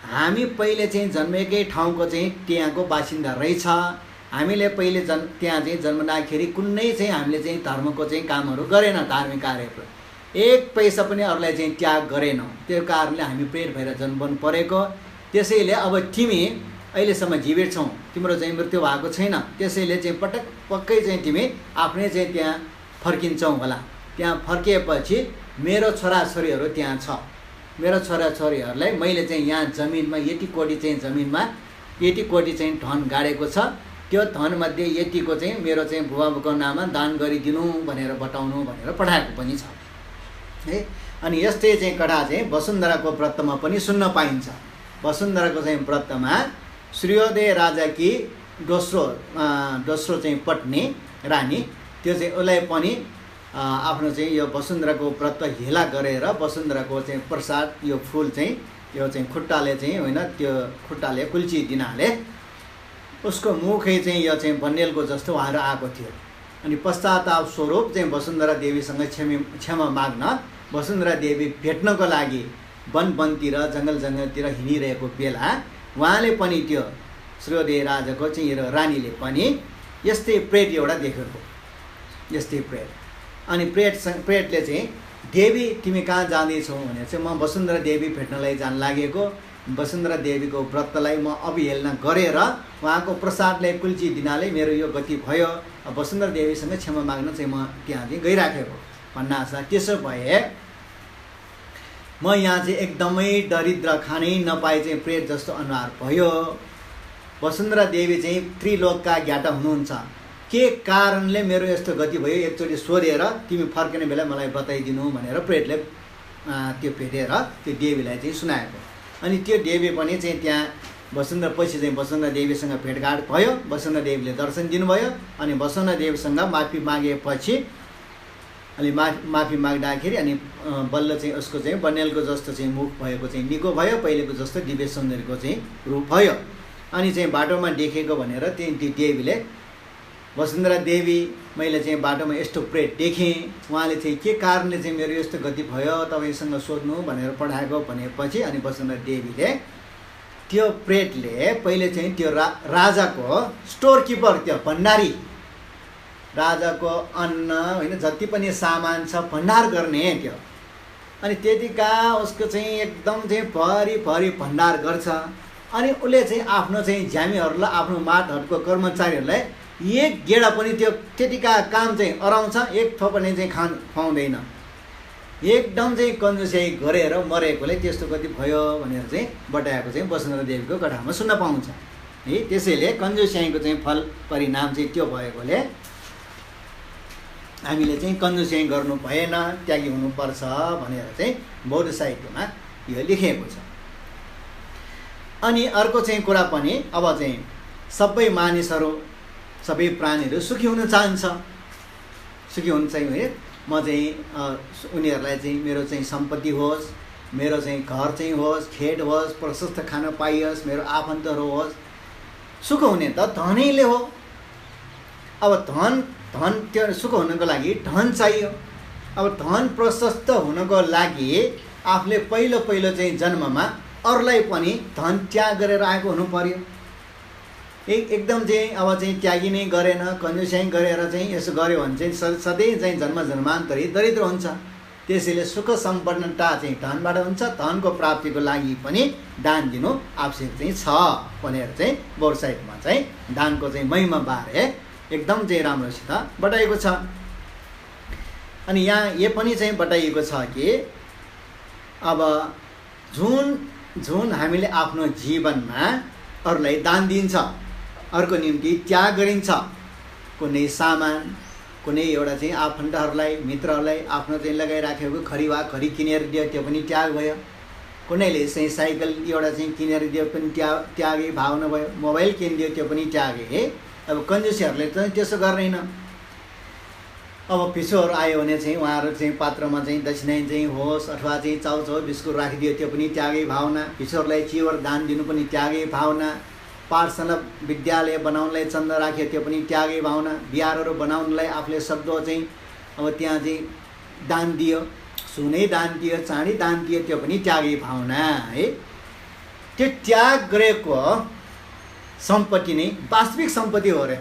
हामी पहिले चाहिँ जन्मेकै ठाउँको चाहिँ त्यहाँको बासिन्दा रहेछ। हामीले पहिले त्यहाँ चाहिँ जन्मदाखेरि कुनै चाहिँ हामीले चाहिँ धर्मको चाहिँ कामहरू गरेन, धार्मिक कार्यहरू एक पैसा पनि अरूलाई चाहिँ त्याग गरेनौँ। त्यो कारणले हामी प्रेत भएर जन्मनु परेको। त्यसैले अब तिमी अहिलेसम्म जीवित छौ, तिम्रो चाहिँ मृत्यु भएको छैन। त्यसैले चाहिँ पक्कै चाहिँ तिमी आफ्नै चाहिँ त्यहाँ फर्किन्छौ होला। त्यहाँ फर्किएपछि मेरो छोराछोरीहरू त्यहाँ छ। मेरो छोराछोरीहरूलाई मैले चाहिँ यहाँ जमिनमा यति कोटी चाहिँ जमिनमा यति कोटी चाहिँ धन गाडेको छ, त्यो धनमध्ये यतिको चाहिँ मेरो चाहिँ बुबाको नाममा दान गरिदिनु भनेर बताउनु भनेर पठाएको पनि छ है। अनि यस्तै चाहिँ कथा चाहिँ वसुन्धराको व्रतमा पनि सुन्न पाइन्छ। वसुन्धराको चाहिँ व्रतमा सूर्योदय राजाकी दोस्रो चाहिँ पत्नी रानी, त्यो चाहिँ उसलाई पनि आफ्नो चाहिँ यो वसुन्धराको व्रत हेला गरेर वसुन्धराको चाहिँ प्रसाद यो फुल चाहिँ यो चाहिँ खुट्टाले चाहिँ होइन, त्यो खुट्टाले कुल्ची दिनाले उसको मुखै चाहिँ यो चाहिँ बन्नेलको जस्तो भएर आएको थियो। अनि पश्चाताप स्वरूप चाहिँ वसुन्धरा देवीसँग क्षमा माग्न वसुन्धरा देवी भेट्नको लागि वनतिर जङ्गलतिर हिँडिरहेको बेला उहाँले पनि त्यो सूर्योदय राजाको चाहिँ रानीले पनि यस्तै प्रेत एउटा देखेको, यस्तै प्रेत। अनि प्रेतले चाहिँ देवी तिमी कहाँ जाँदैछौ भने चाहिँ म वसुन्धरा देवी भेट्नलाई जान लागेको, वसुन्धरा देवीको व्रतलाई म अवहेलना गरेर उहाँको प्रसादलाई कुल्ची दिनाले मेरो यो गति भयो, वसुन्धरा देवीसँग क्षमा माग्न चाहिँ म त्यहाँ चाहिँ गइराखेको भन्ना छ। त्यसो भए म यहाँ चाहिँ एकदमै दरिद्र, खानै नपाए चाहिँ प्रेत जस्तो अनुहार भयो। वसुन्धरा देवी चाहिँ त्रिलोकका ज्ञाता हुनुहुन्छ, के कारणले मेरो यस्तो गति भयो एकचोटि सोधेर तिमी फर्किने बेला मलाई बताइदिनु भनेर प्रेतले त्यो भेटेर त्यो देवीलाई चाहिँ सुनाएको। अनि त्यो देवी पनि चाहिँ त्यहाँ पछि चाहिँ वसुन्धरा देवीसँग भेटघाट भयो। वसुन्धरा देवीले दर्शन दिनुभयो। अनि वसुन्धरा देवीसँग माफी मागेपछि अनि माफी माग्दाखेरि अनि बल्ल चाहिँ उसको चाहिँ बन्नेलको जस्तो चाहिँ मुख भएको चाहिँ निको भयो, पहिलेको जस्तो दिव्य सौन्दर्यको चाहिँ रूप भयो। अनि चाहिँ बाटोमा देखेको भनेर त्यही देवीले वसुन्धरा देवी मैले चाहिँ बाटोमा यस्तो प्रेत देखेँ, उहाँले चाहिँ के कारणले चाहिँ मेरो यस्तो गति भयो तपाईँसँग सोध्नु भनेर पठाएको भनेपछि अनि वसुन्धरा देवीले त्यो प्रेतले पहिले चाहिँ त्यो राजाको स्टोर किपर, त्यो भण्डारी, राजाको अन्न होइन जति पनि सामान छ भण्डार गर्ने त्यो। अनि त्यतिका उसको चाहिँ एकदम चाहिँ भरि भण्डार गर्छ। अनि उसले चाहिँ आफ्नो चाहिँ झ्यामीहरूलाई, आफ्नो माटहरूको कर्मचारीहरूलाई एक गेडा पनि त्यो त्यतिका काम चाहिँ अराउँछ, एक थो पनि चाहिँ खुवाउँदैन। एकदम चाहिँ कन्जुसियाई गरेर मरेकोले त्यस्तो कति भयो भनेर चाहिँ बताएको चाहिँ वसुन्धरा देवीको कथामा सुन्न पाउँछ है। त्यसैले कन्जुसियाईको चाहिँ फल परिणाम चाहिँ त्यो भएकोले हामीले चाहिँ कन्जुसियाई गर्नु भएन, त्यागी हुनुपर्छ भनेर चाहिँ बौद्ध साहित्यमा यो लेखिएको छ। अनि अर्को चाहिँ कुरा पनि, अब चाहिँ सबै मानिसहरू, सबै प्राणीहरू सुखी हुन चाहन्छ, सुखी हुन चाहिँ है। म चाहिँ उनीहरूलाई चाहिँ मेरो चाहिँ सम्पत्ति होस्, मेरो चाहिँ घर चाहिँ होस्, खेत होस्, प्रशस्त खान पाइयोस्, मेरो आफन्तहरू होस्। सुख हुने त धनैले हो। अब धन त्यो सुख हुनको लागि धन चाहियो। अब धन प्रशस्त हुनको लागि आफूले पहिलो चाहिँ जन्ममा अरूलाई पनि धन त्याग गरेर आएको हुनु पर्यो। एकदम चाहिँ अब चाहिँ त्यागी नै गरेन, कन्जुसियाई गरेर चाहिँ यसो गर्यो भने चाहिँ सधैँ चाहिँ जन्मान्तरी दरिद्र हुन्छ। त्यसैले सुख सम्पन्नता चाहिँ धनबाट हुन्छ। धनको प्राप्तिको लागि पनि दान दिनु आवश्यक चाहिँ छ भनेर चाहिँ बौद्ध साहित्यमा चाहिँ दानको चाहिँ महिमा बारे एकदम चाहिँ राम्रोसित बताइएको छ। अनि यहाँ यो पनि चाहिँ बताइएको छ कि अब जुन हामीले आफ्नो जीवनमा अरूलाई दान दिन्छ, अर्को निम्ति त्याग गरिन्छ, कुनै सामान, कुनै एउटा चाहिँ आफन्तहरूलाई, मित्रहरूलाई आफ्नो चाहिँ लगाइराखेको खरी किनेर दियो, त्यो पनि त्याग भयो। कुनैले चाहिँ साइकल एउटा चाहिँ किनेर दियो पनि त्यागे भावना भयो। मोबाइल किनिदियो त्यो पनि त्यागे। अब कन्जुसीहरूले चाहिँ त्यसो गर्दैन। अब पिछोहरू आयो भने चाहिँ उहाँहरू चाहिँ पात्रमा चाहिँ दक्षिणा चाहिँ होस् अथवा चाहिँ चाउचाउ बिस्कुट राखिदियो त्यो पनि त्यागे भावना। पिछोहरूलाई चिवर दान दिनु पनि त्यागे भावना। पाठशाला विद्यालय बनाउनलाई चन्दा राख्यो त्यो पनि त्यागे भावना। बिहारहरू बनाउनलाई आफूले शब्द चाहिँ अब त्यहाँ चाहिँ दान दियो, सुनै दान दियो, चाँडी दान दियो, त्यो पनि त्यागे भावना है। त्यो त्याग गरेको सम्पत्ति नै वास्तविक सम्पत्ति हो रे।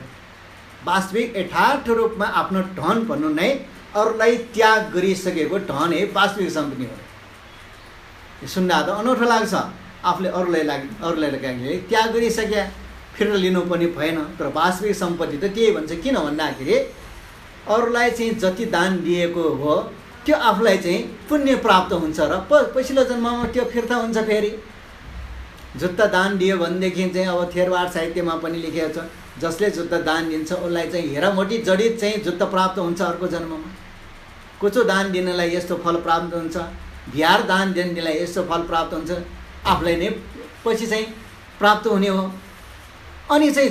वास्तविक यथार्थ रूपमा आफ्नो धन भन्नु नै अरूलाई त्याग गरिसकेको धन है वास्तविक सम्पत्ति हो। सुन्दा त अनौठो लाग्छ। आफूले अरूलाई त्याग गरिसके फिर्ता लिनु पनि भएन। तर वास्तविक सम्पत्ति त त्यही भन्छ। किन भन्दाखेरि अरूलाई चाहिँ जति दान दिएको हो त्यो आफूलाई चाहिँ पुण्य प्राप्त हुन्छ र पछिल्लो जन्ममा त्यो फिर्ता हुन्छ। फेरि जुत्ता दान दियो भनेदेखि चाहिँ अब थेरवाड साहित्यमा पनि लेखिएको छ, जसले जुत्ता दान दिन्छ उसलाई चाहिँ हेरामोटी जडित चाहिँ जुत्ता प्राप्त हुन्छ अर्को जन्ममा। कुचो दान दिनेलाई यस्तो फल प्राप्त हुन्छ, बिहार दान दिनेलाई यस्तो फल प्राप्त हुन्छ, आफूलाई नै पछि चाहिँ प्राप्त हुने हो। अनि चाहिँ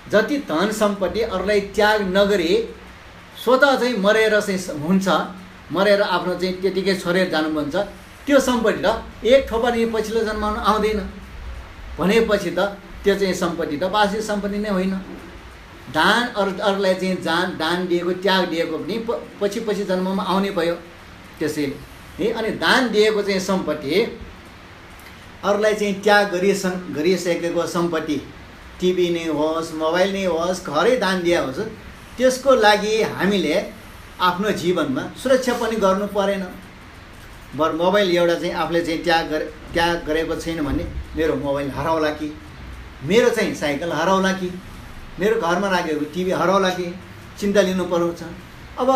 जति धन सम्पत्ति अरूलाई त्याग नगरी स्वतः चाहिँ मरेर चाहिँ हुन्छ, मरेर आफ्नो चाहिँ त्यतिकै छोडेर जानु भन्छ, त्यो सम्पत्ति त एक थोपा नि पछिल्लो जन्ममा आउँदैन भनेपछि त त्यो चाहिँ सम्पत्ति त वास्तविक सम्पत्ति नै होइन। दान अरूलाई चाहिँ दान दिएको, त्याग दिएको पनि पछि जन्ममा आउने भयो। त्यसैले है अनि दान दिएको चाहिँ सम्पत्ति अरूलाई चाहिँ त्याग गरिसकेको सम्पत्ति, टिभी नै होस्, मोबाइल नै होस्, घरै दान दिए होस्, त्यसको लागि हामीले आफ्नो जीवनमा सुरक्षा पनि गर्नु परेन। बरु मोबाइल एउटा चाहिँ आफूले चाहिँ त्याग गरेको छैन भने मेरो मोबाइल हराउला कि, मेरो चाहिँ साइकल हराउला कि, मेरो घरमा राखेको टिभी हराउला कि चिन्ता लिनु पर्छ। अब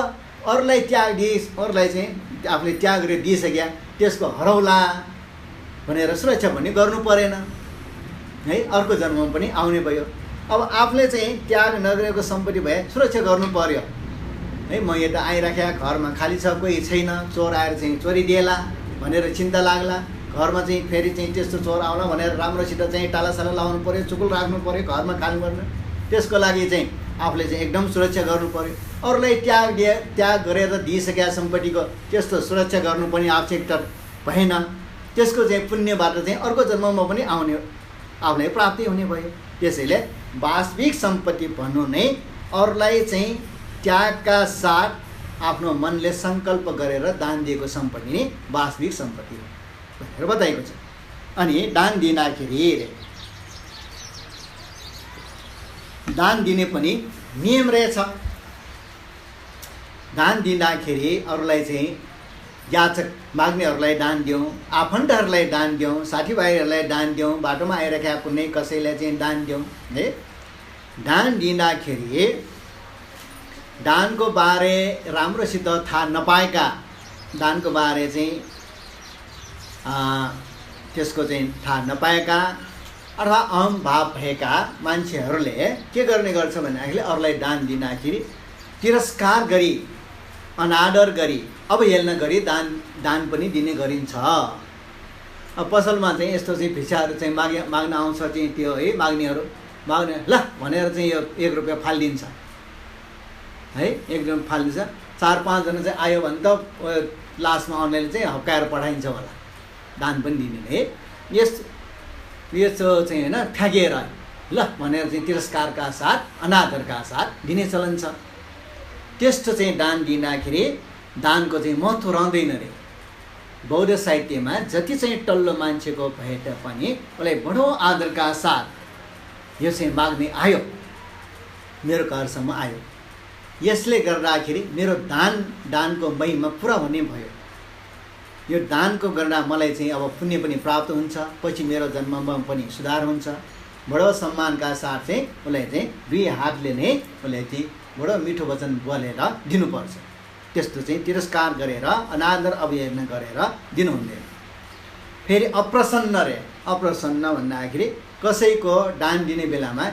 अरूलाई त्याग अरूलाई चाहिँ आफूले त्याग गरेर दिइसक्या त्यसको हराउला भनेर सुरक्षा पनि गर्नु परेन है। अर्को जन्ममा पनि आउने भयो। अब आफूले चाहिँ त्याग नगरेको सम्पत्ति भए सुरक्षा गर्नु पर्यो है। म यता आइराख्या घरमा खाली छ, कोही छैन, चोर आएर चाहिँ चोरी दिएला भनेर चिन्ता लाग्ला। घरमा चाहिँ फेरि चाहिँ त्यस्तो चोर आउला भनेर राम्रोसित चाहिँ टालासाला लाउनु पर्यो, चुकुल राख्नु पर्यो, घरमा खानु पर्ने। त्यसको लागि चाहिँ आफूले चाहिँ एकदम सुरक्षा गर्नु पर्यो। अरूलाई त्याग गरेर दिइसकेका सम्पत्तिको त्यस्तो सुरक्षा गर्नु पनि आवश्यकता भएन। त्यसको चाहिँ पुण्यबाट चाहिँ अर्को जन्ममा पनि आफूलाई प्राप्ति हुने भयो। त्यसैले वास्तविक सम्पत्ति भन्नु नै अरूलाई चाहिँ त्यागका साथ आफ्नो मनले सङ्कल्प गरेर दान दिएको सम्पत्ति नै वास्तविक सम्पत्ति हो भनेर बताइएको छ। अनि दान दिँदाखेरि दान दिने पनि नियम रहेछ। दान दिँदाखेरि अरूलाई चाहिँ याचक माग्नेहरूलाई दान दिउँ, आफन्तहरूलाई दान दिउँ, साथीभाइहरूलाई दान दिउँ, बाटोमा आइरहेका कुनै कसैलाई चाहिँ दान दिउँ है। दान दिँदाखेरि दानको बारे राम्रोसित थाहा नपाएका, दानको बारे चाहिँ त्यसको चाहिँ थाहा नपाएका अथवा अहम भाव भएका मान्छेहरूले के गर्ने गर्छ भन्दाखेरि अरूलाई दान दिँदाखेरि तिरस्कार गरी, अनादर गरी, अवहेलना गरी दान पनि दिने गरिन्छ। अब पसलमा चाहिँ यस्तो चाहिँ भिक्षाहरू चाहिँ माग्न आउँछ चाहिँ त्यो है, माग्ने ल भनेर चाहिँ यो 1 रुपियाँ फालिदिन्छ है, 1 रुपियाँ फालिदिन्छ। 4-5 जना चाहिँ आयो भने त लास्टमा आउनेले चाहिँ हप्काएर पठाइन्छ होला, दान पनि दिने है। यस्तो चाहिँ होइन ठगेर ल भनेर चाहिँ तिरस्कारका साथ, अनादरका साथ दिने चलन छ। त्यस्तो चाहिँ दान दिँदाखेरि दानको चाहिँ महत्त्व रहँदैन रे। बौद्ध साहित्यमा जति चाहिँ टल्लो मान्छेको भए तापनि उसलाई बडो आदरका साथ यो चाहिँ माग्ने आयो, मेरो घरसम्म आयो, यसले गर्दाखेरि मेरो दानको महिमा पुरा हुने भयो। यो दानको गर्दा मलाई चाहिँ अब पुण्य पनि प्राप्त हुन्छ, पछि मेरो जन्ममा पनि सुधार हुन्छ। बडो सम्मानका साथ चाहिँ उसलाई चाहिँ 2 हातले नै उसलाई चाहिँ बडो मिठो वचन बोलेर दिनुपर्छ। त्यस्तो चाहिँ तिरस्कार गरेर, अनादर अवहेलना गरेर दिनु हुँदैन। फेरि अप्रसन्न भन्दाखेरि कसैको दान दिने बेलामा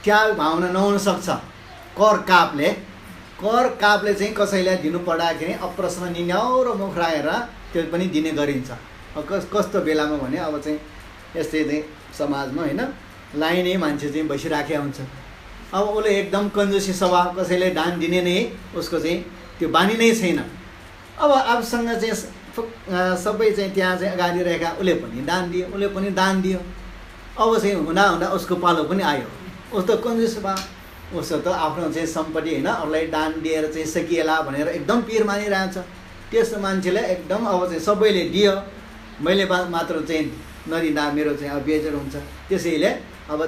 त्याग भावना नहुन सक्छ। कर कापले चाहिँ कसैलाई दिनु पर्दाखेरि अप्रसन्न निन्याउरो मुख राखेर त्यो पनि दिने गरिन्छ। कस्तो बेलामा भने अब चाहिँ यस्तै चाहिँ समाजमा होइन लाइनै मान्छे चाहिँ बसिराखेको हुन्छ। अब उसले एकदम कन्जुसी स्वभाव, कसैलाई दान दिने नै उसको चाहिँ त्यो बानी नै छैन। अब आफूसँग चाहिँ सबै चाहिँ त्यहाँ चाहिँ अगाडि रहेका उसले पनि दान दियो। अब चाहिँ हुँदा उसको पालो पनि आयो। उस्तो कन्जुस स्वभाव, उसो त आफ्नो चाहिँ सम्पत्ति होइन अरूलाई दान दिएर चाहिँ सकिएला भनेर एकदम पिर मानिरहेछ। त्यस्तो मान्छेलाई एकदम अब चाहिँ सबैले दियो, मैले मात्र चाहिँ नदिँदा मेरो चाहिँ अब बेजर हुन्छ। त्यसैले अब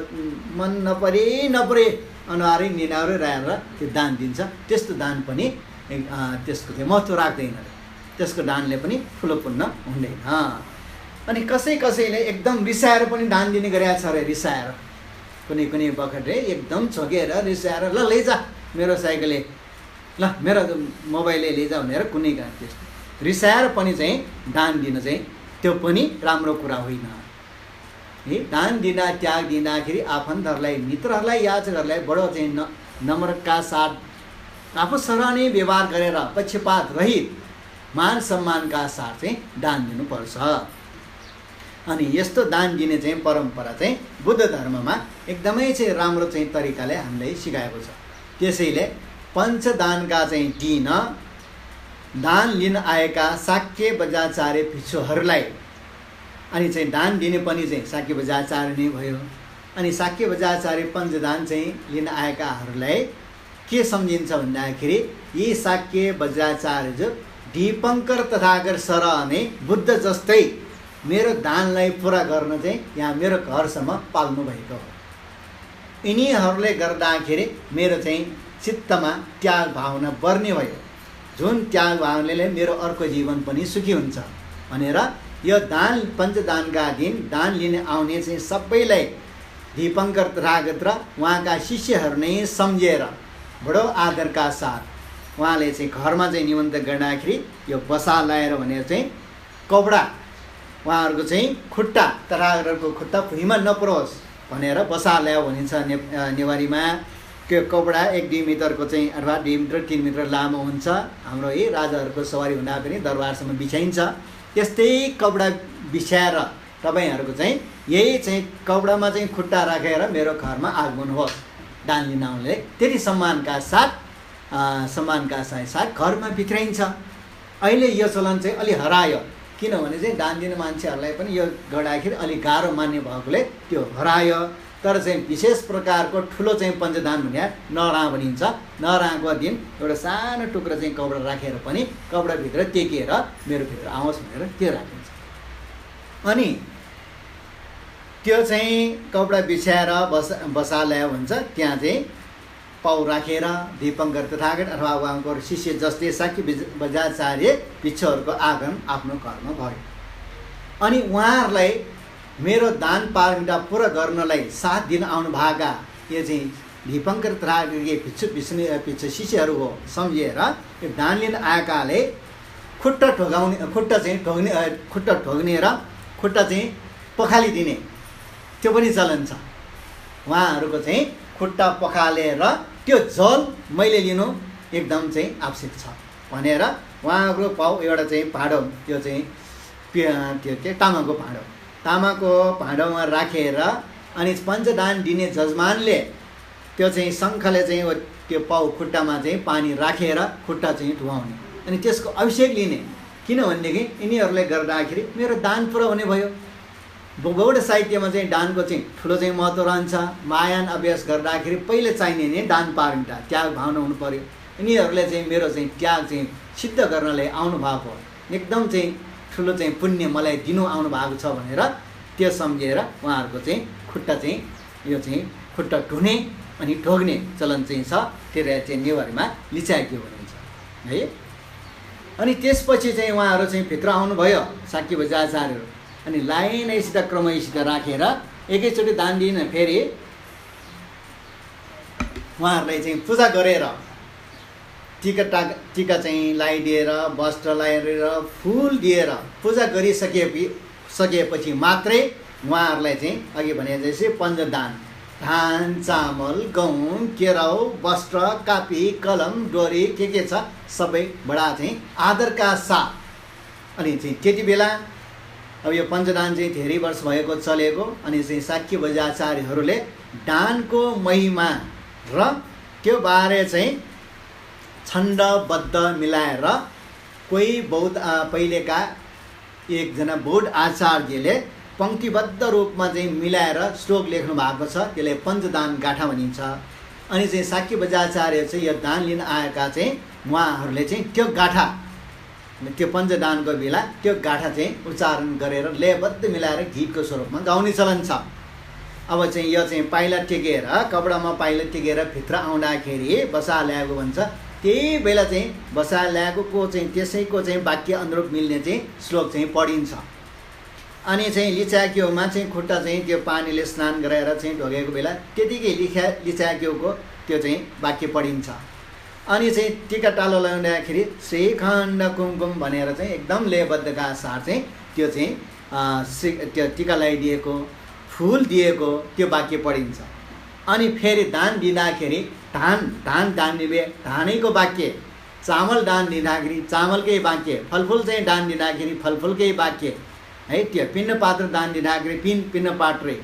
मन नपरे अनुहारै निनाउरै रहेर त्यो दान दिन्छ। त्यस्तो दान पनि त्यसको चाहिँ महत्त्व राख्दैन, त्यसको दानले पनि ठुलो पुण्य हुँदैन। अनि कसैले एकदम रिसाएर पनि दान दिने गरेको छ अरे। रिसाएर कुनै बखत एकदम छोकेर रिसाएर ल लैजा मेरो साइकलले, ल मेरो मोबाइलले लैजा भनेर कुनै त्यस्तो रिसाएर पनि चाहिँ दान दिन चाहिँ त्यो पनि राम्रो कुरा होइन है। दान दिँदा, त्याग दिँदाखेरि आफन्तहरूलाई, मित्रहरूलाई, याचकहरूलाई बडो चाहिँ नम्रका साथ आफूसँग नै व्यवहार गरेर पक्षपात रहित मान सम्मानका साथ चाहिँ दान दिनुपर्छ। अनि यस्तो दान दिने चाहिँ परम्परा चाहिँ बुद्ध धर्ममा एकदमै चाहिँ राम्रो चाहिँ तरिकाले हामीलाई सिकाएको छ। त्यसैले पञ्चदानका चाहिँ दिन दान लिन आएका शाक्य बजाचार्य भिक्षुहरूलाई, अनि चाहिँ दान दिने पनि चाहिँ शाक्य बजाचार्य नै भयो। अनि शाक्य बजाचार्य पञ्चदान चाहिँ लिन आएकाहरूलाई के सम्झिन्छ भन्दाखेरि यी शाक्य बजाचार्य जो दीपङ्कर तथागत सरह नै बुद्ध जस्तै मेरो दानलाई पुरा गर्न चाहिँ यहाँ मेरो घरसम्म पाल्नु भएको हो। यिनीहरूले गर्दाखेरि मेरो चाहिँ चित्तमा त्याग भावना बढ्ने भयो, जुन त्याग भावनाले मेरो अर्को जीवन पनि सुखी हुन्छ भनेर यो दान पञ्चदानका दिन दान लिन आउने चाहिँ सबैलाई दीपङ्कर तथागत र उहाँका शिष्यहरू नै सम्झेर बडो आदरका साथ उहाँले चाहिँ घरमा चाहिँ निमन्त्रण गर्दाखेरि यो बसा लाएर भनेर चाहिँ कपडा उहाँहरूको चाहिँ खुट्टा, तथागतको खुट्टा भुइँमा नपरोस् भनेर बसा ल्यायो भनिन्छ नेवारीमा। त्यो कपडा 1-2 मिटरको चाहिँ अथवा 2 मिटर 3 मिटर लामो हुन्छ। हाम्रो है राजाहरूको सवारी हुँदा पनि दरबारसम्म बिछाइन्छ। त्यस्तै कपडा बिछाएर तपाईँहरूको चाहिँ यही चाहिँ कपडामा चाहिँ खुट्टा राखेर मेरो घरमा आगमन होस् दान लिन आउनेले, त्यति सम्मानका साथ घरमा भित्राइन्छ। अहिले यो चलन चाहिँ अलि हरायो, किनभने चाहिँ दान दिने मान्छेहरूलाई पनि यो गर्दाखेरि अलिक गाह्रो मान्ने भएकोले त्यो हरायो। तर चाहिँ विशेष प्रकारको ठुलो चाहिँ पञ्चदान भने नरा भनिन्छ। नराको दिन एउटा सानो टुक्रा चाहिँ कपडा राखेर पनि कपडाभित्र टेकेर मेरो भित्र आओस् भनेर त्यो राखिन्छ। अनि त्यो चाहिँ कपडा बिछ्याएर बसाल्या हुन्छ। त्यहाँ चाहिँ पाउ राखेर दीपङ्कर तथागत अथवा उहाँको शिष्य जसले शाक्य बजाचार्य भिक्षुहरूको आगमन आफ्नो घरमा भयो। अनि उहाँहरूलाई मेरो दान पारमिता पुरा गर्नलाई 7 दिन आउनु भएका यो चाहिँ दीपङ्कर तथागतले भिक्षु शिष्यहरू हो सम्झेर यो दान लिन आएकाले खुट्टा ठोक्ने र खुट्टा चाहिँ पखालिदिने त्यो पनि चलन छ। उहाँहरूको चाहिँ खुट्टा पखालेर त्यो जल मैले लिनु एकदम चाहिँ आवश्यक छ भनेर उहाँको पाउ एउटा चाहिँ भाँडो, त्यो चाहिँ त्यो के तामाको भाँडोमा राखेर अनि पञ्चदान दिने जजमानले त्यो चाहिँ शङ्खले चाहिँ त्यो पाउ खुट्टामा चाहिँ पानी राखेर खुट्टा चाहिँ धुवाउने अनि त्यसको अभिषेक लिने। किनभनेदेखि यिनीहरूले गर्दाखेरि मेरो दान पुरा हुने भयो। बौद्ध साहित्यमा चाहिँ दानको चाहिँ ठुलो चाहिँ महत्त्व रहन्छ। महायान अभ्यास गर्दाखेरि पहिले चाहिने नै दान पारमिता त्याग भावना हुनु पर्यो। यिनीहरूले चाहिँ मेरो चाहिँ त्याग चाहिँ सिद्ध गर्नलाई आउनु भएको एकदम चाहिँ ठुलो चाहिँ पुण्य मलाई दिनु आउनु भएको छ भनेर त्यो सम्झेर उहाँहरूको चाहिँ खुट्टा चाहिँ यो चाहिँ खुट्टा धुने अनि ढोग्ने चलन चाहिँ छ। त्यसलाई चाहिँ नेवारीमा लिचाग्यो भनिन्छ है। अनि त्यसपछि चाहिँ उहाँहरू चाहिँ भित्र आउनुभयो शाक्य बजाचार्यहरू। अनि लाइनैसित क्रमैसित राखेर एकैचोटि दान दिन फेरि उहाँहरूलाई चाहिँ पूजा गरेर टीका चाहिँ लगाइदिएर वस्त्र लगाइदिएर फुल दिएर पूजा गरिसकेपछि मात्रै उहाँहरूलाई चाहिँ अघि भने जस्तै पञ्चदान धान चामल गहुँ केराउ वस्त्र कापी कलम डोरी के छ सबै बडा चाहिँ आदरका साथ। अनि चाहिँ त्यति बेला अब यो पञ्चदान चाहिँ धेरै वर्ष भएको चलेको। अनि चाहिँ शाक्य बजाचार्यहरूले दानको महिमा र त्यो बारे चाहिँ छन्दबद्ध मिलाएर कोही बौद्ध पहिलेका एकजना बौद्ध आचार्यले पङ्क्तिबद्ध रूपमा चाहिँ मिलाएर श्लोक लेख्नु भएको छ। त्यसलाई पञ्चदान गाठा भनिन्छ। अनि चाहिँ शाक्य बजाचार्य चाहिँ यो दान लिन आएका चाहिँ उहाँहरूले चाहिँ त्यो गाठा त्यो पञ्चदानको बेला त्यो गाठा चाहिँ उच्चारण गरेर लयबद्ध मिलाएर गीतको स्वरूपमा गाउने चलन छ। अब चाहिँ यो चाहिँ पाइला टेकेर कपडामा पाइला टेकेर भित्र आउँदाखेरि बसा ल्याएको भन्छ। त्यही बेला चाहिँ बसा ल्याएको चाहिँ त्यसैको चाहिँ वाक्य अनुरूप मिल्ने चाहिँ श्लोक चाहिँ पढिन्छ। अनि चाहिँ लिचाक्योमा चाहिँ खुट्टा चाहिँ त्यो पानीले स्नान गराएर चाहिँ ढोगेको बेला त्यतिकै लिचाक्योको त्यो चाहिँ वाक्य पढिन्छ। अनि चाहिँ टीका टालो लगाउँदाखेरि श्रीखण्ड कुमकुम भनेर चाहिँ एकदम लयबद्धका साथ चाहिँ त्यो चाहिँ त्यो टीका लगाइदिएको फुल दिएको त्यो वाक्य पढिन्छ। अनि फेरि दान दिँदाखेरि धान दिने धानैको वाक्य, चामल दान दिँदाखेरि चामलकै वाक्य, फलफुल चाहिँ दान दिँदाखेरि फलफुलकै वाक्य है। त्यो पिण्ड पात्र दान दिँदाखेरि पिण्ड पात्रै।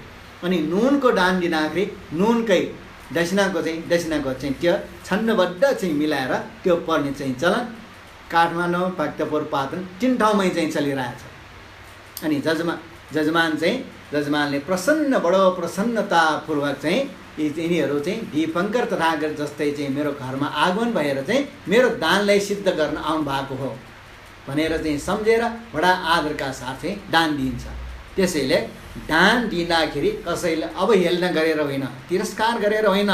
अनि नुनको दान दिँदाखेरि नुनकै दक्षिणाको चाहिँ त्यो छन्दबद्ध चाहिँ मिलाएर त्यो पढ्ने चाहिँ चलन काठमाडौँ भक्तपुर पाटन 3 ठाउँमै चाहिँ चलिरहेछ। अनि जजमानले बडो प्रसन्नतापूर्वक चाहिँ यिनीहरू चाहिँ दीपङ्कर तथागत जस्तै चाहिँ मेरो घरमा आगमन भएर चाहिँ मेरो दानलाई सिद्ध गर्न आउनु भएको हो भनेर चाहिँ सम्झेर बडा आदरका साथ चाहिँ दान दिइन्छ। त्यसैले दान दिँदाखेरि कसैलाई अवहेलना गरेर होइन, तिरस्कार गरेर होइन,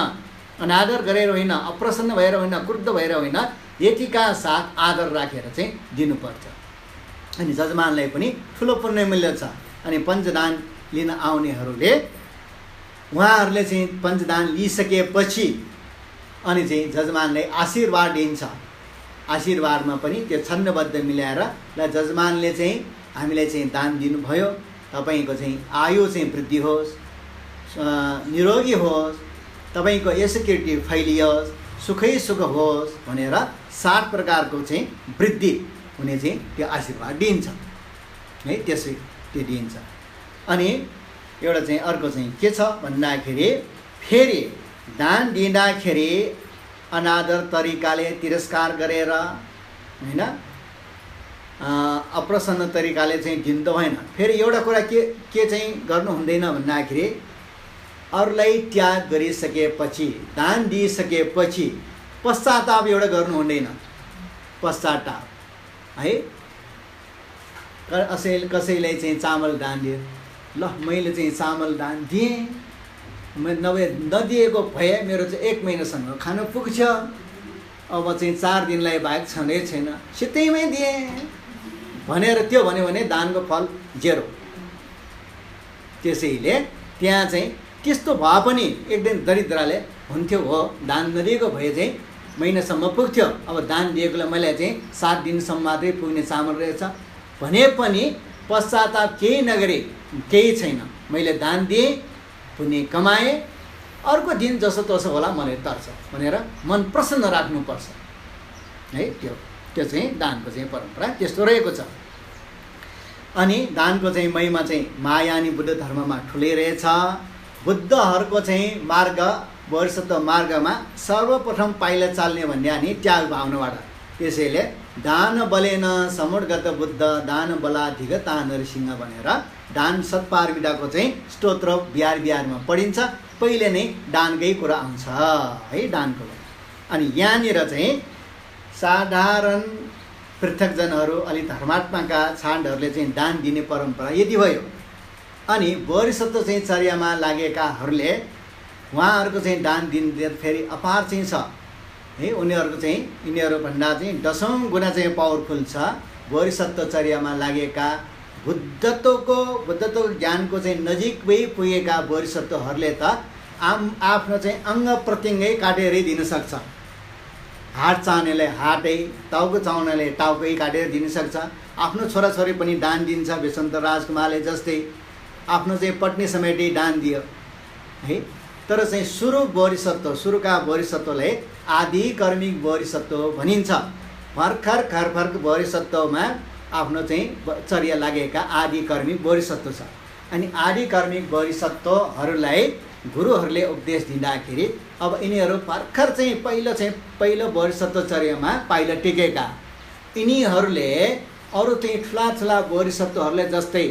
अनादर गरेर होइन, अप्रसन्न भएर होइन, क्रुद्ध भएर होइन, यतिका साथ आदर राखेर चाहिँ दिनुपर्छ। अनि जजमानलाई पनि ठुलो पुण्य मूल्य छ। अनि पञ्चदान लिन आउनेहरूले उहाँहरूले चाहिँ पञ्चदान लिइसकेपछि अनि चाहिँ जजमानलाई आशीर्वाद दिन्छ। आशीर्वादमा पनि त्यो छन्दबद्ध मिलाएर ल जजमानले चाहिँ हामीलाई चाहिँ दान दिनुभयो, तपाईँको चाहिँ आयु चाहिँ वृद्धि होस्, निरोगी होस्, तपाईँको यसकिर्ति फैलियोस्, सुखै सुख होस् भनेर 7 प्रकारको चाहिँ वृद्धि हुने चाहिँ त्यो आशीर्वाद दिन्छ है। त्यसै त्यो दिन्छ। अनि एउटा चाहिँ अर्को चाहिँ के छ भन्दाखेरि फेरि दान दिँदाखेरि अनादर तरिकाले तिरस्कार गरेर होइन, अप्रसन्न तरिकाले चाहिँ दिनु भएन। फेरि एउटा कुरा के चाहिँ गर्नु हुँदैन भन्दाखेरि अरूलाई त्याग गरिसकेपछि दान दिइसकेपछि पश्चाताप एउटा गर्नु हुँदैन। पश्चाताप है, कसैलाई चाहिँ चामल दान दियो, ल मैले चाहिँ चामल दान दिएँ, नदिएको भए मेरो चाहिँ 1 महिनासम्म खान पुग्छ, अब चाहिँ 4 दिनलाई बाहेक छँदै छैन, सित्तैमै दिएँ भनेर त्यो भन्यो भने दानको फल 0। त्यसैले त्यहाँ चाहिँ त्यस्तो भए पनि एक दिन दरिद्रले हुन्थ्यो, हो दान नदिएको भए चाहिँ महिनासम्म पुग्थ्यो, अब दान दिएकोलाई मैले चाहिँ 7 दिनसम्म मात्रै पुग्ने चामल रहेछ भने पनि पश्चाताप केही नगरी केही छैन, मैले दान दिएँ, पुण्य कमाएँ, अर्को दिन जसो तसो होला मलाई तर्छ भनेर मन प्रसन्न राख्नुपर्छ है। त्यो चाहिँ दानको चाहिँ परम्परा त्यस्तो रहेको छ। अनि दानको चाहिँ महिमा चाहिँ महायानी बुद्ध धर्ममा ठुलै रहेछ। बुद्धहरूको चाहिँ मार्ग बोधिसत्व मार्गमा सर्वप्रथम पाइला चाल्ने भन्ने अनि त्याग भावनाबाट, त्यसैले दान बलेन समुद्रगत बुद्ध दान बलाधिगता नरसिंह भनेर दान सत्पारमिताको चाहिँ स्तोत्र बिहार बिहारमा पढिन्छ। पहिले नै दानकै कुरा आउँछ है, दानको। अनि यहाँनिर चाहिँ साधारण पृथकजनहरू अलि धर्मात्माका छाण्डहरूले चाहिँ दान दिने परम्परा यति भयो। अनि बोधिसत्व चाहिँ चर्यामा लागेकाहरूले उहाँहरूको चाहिँ दान दिने फेरि अपार चाहिँ छ है। उनीहरूको चाहिँ यिनीहरूभन्दा चाहिँ 10औं गुणा चाहिँ पावरफुल छ। बोधिसत्व चर्यामा लागेका बुद्धत्वको ज्ञानको चाहिँ नजिकै पुगेका बोधिसत्वहरूले त आफ्नो चाहिँ अङ्ग प्रत्यङ्गै काटेरै दिन सक्छ। हात चाहनेले हातै, टाउको चाहनेले टाउकै काटेर दिन सक्छ। आफ्नो छोराछोरी पनि दान दिन्छ, बेसन्त राजकुमारले जस्तै आफ्नो चाहिँ पत्नी समेतै दान दियो है। तर चाहिँ सुरुका बोधिसत्वलाई आदि कर्मिक बोधिसत्व भनिन्छ। भर्खर बोधिसत्वमा आफ्नो चाहिँ चर्या लागेका आदि कर्मिक बोधिसत्व छ। अनि आदि कर्मिक बोधिसत्वहरूलाई गुरुहरूले उपदेश दिँदाखेरि अब यिनीहरू भर्खर चाहिँ पहिलो बोधिसत्व चर्यामा पाइला टेकेका यिनीहरूले अरू चाहिँ ठुला बोधिसत्वहरूले जस्तै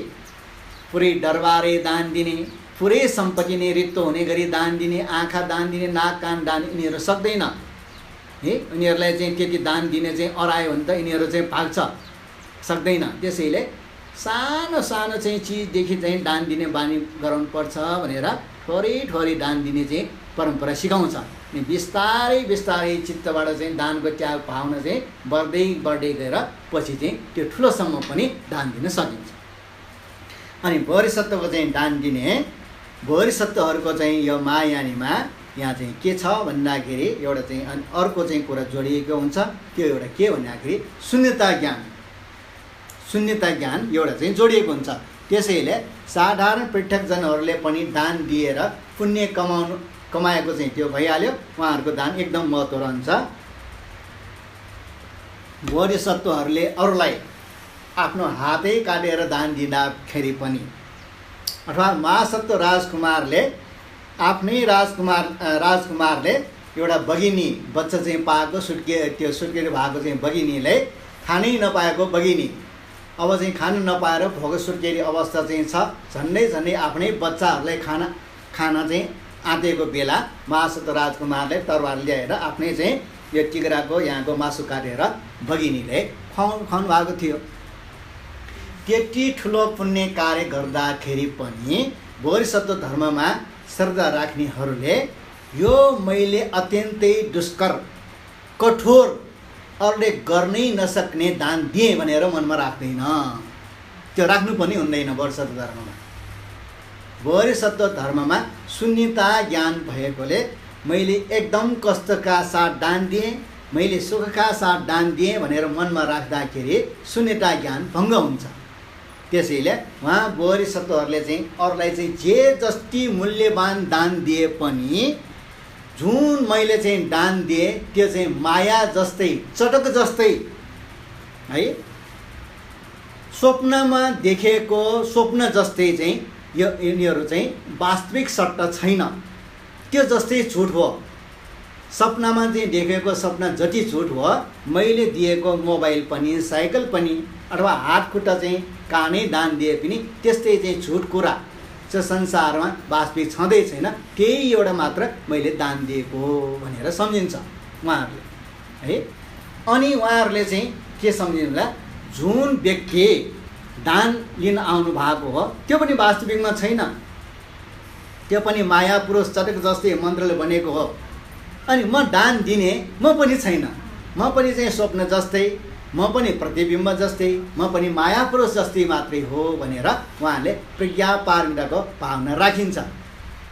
पुरै दरबारै दान दिने, पुरै सम्पत्ति नै रित्तो हुने गरी दान दिने, आँखा दान दिने, नाक कान दान यिनीहरू सक्दैन है। यिनीहरूलाई चाहिँ त्यति दान दिने चाहिँ अरायो भने त यिनीहरू चाहिँ भाग्छ, सक्दैन। त्यसैले सानो चाहिँ चिजदेखि चाहिँ दान दिने बानी गराउनु पर्छ भनेर थोरै दान दिने चाहिँ परम्परा सिकाउँछ। अनि बिस्तारै चित्तबाट चाहिँ दानको त्याग भावना चाहिँ बढ्दै गएर पछि चाहिँ त्यो ठुलोसम्म पनि दान दिन सकिन्छ। अनि बोधिसत्वको चाहिँ दान दिने बोधिसत्वहरूको चाहिँ यो महायानीमा यहाँ चाहिँ के छ भन्दाखेरि एउटा चाहिँ अर्को चाहिँ कुरा जोडिएको हुन्छ। त्यो एउटा के भन्दाखेरि शून्यता ज्ञान एउटा चाहिँ जोडिएको हुन्छ। त्यसैले साधारण पृथकजनहरूले पनि दान दिएर पुण्य कमाएको चाहिँ त्यो भइहाल्यो, उहाँहरूको दान एकदम महत्त्व रहन्छ। बोधिसत्वहरूले अरूलाई आफ्नो हातै काटेर दान दिँदाखेरि पनि, अथवा महासत्व राजकुमारले आफ्नै राजकुमारले एउटा बगिनी बच्चा चाहिँ पाएको त्यो सुत्केरी भएको चाहिँ बगिनीले खानै नपाएको बगिनी अब चाहिँ खान नपाएर भोग सुत्केरी अवस्था चाहिँ छ, झन्डै आफ्नै बच्चाहरूलाई खाना चाहिँ आँटेको बेला महासत्व राजकुमारले तरवार ल्याएर आफ्नै चाहिँ यो टिग्राको यहाँको मासु काटेर बगिनीले खुवाउनु भएको थियो। त्यति ठुलो पुण्य कार्य गर्दाखेरि पनि बोधिसत्व धर्ममा श्रद्धा राख्नेहरूले यो मैले अत्यन्तै दुष्कर कठोर अरूले गर्नै नसक्ने दान दिएँ भनेर मनमा राख्दैन। त्यो राख्नु पनि हुँदैन। बोधिसत्व धर्ममा शून्यता ज्ञान भएकोले मैले एकदम कष्टका साथ दान दिएँ, मैले सुखका साथ दान दिएँ भनेर मनमा राख्दाखेरि शून्यता ज्ञान भङ्ग हुन्छ। त्यसैले उहाँ बोधिसत्वहरूले चाहिँ अरूलाई चाहिँ जे जति मूल्यवान दान दिए पनि जुन मैले चाहिँ दान दिएँ त्यो चाहिँ माया जस्तै चटक जस्तै है, स्वप्नमा देखेको स्वप्न जस्तै चाहिँ यो यिनीहरू चाहिँ वास्तविक सट्टा छैन, त्यो जस्तै झुट हो। सपनामा चाहिँ देखेको सपना जति झुट हो, मैले दिएको मोबाइल पनि साइकल पनि अथवा हात खुट्टा चाहिँ कानै दान दिए पनि त्यस्तै चाहिँ झुट कुरा चाहिँ संसारमा वास्तविक छँदै छैन। त्यही एउटा मात्र मैले दान दिएको भनेर सम्झिन्छ उहाँहरूले है। अनि उहाँहरूले चाहिँ के सम्झिनु होला, जुन व्यक्ति दान लिन आउनु भएको हो त्यो पनि वास्तविकमा छैन। त्यो पनि माया पुरुष चटक जस्तै मन्त्रले बनेको हो। अनि म दान दिने म पनि छैन, म पनि चाहिँ स्वप्न जस्तै, म पनि प्रतिबिम्ब जस्तै, म पनि माया पुरुष जस्तै मात्रै हो भनेर उहाँले प्रज्ञा पारमिताको भावना राखिन्छ।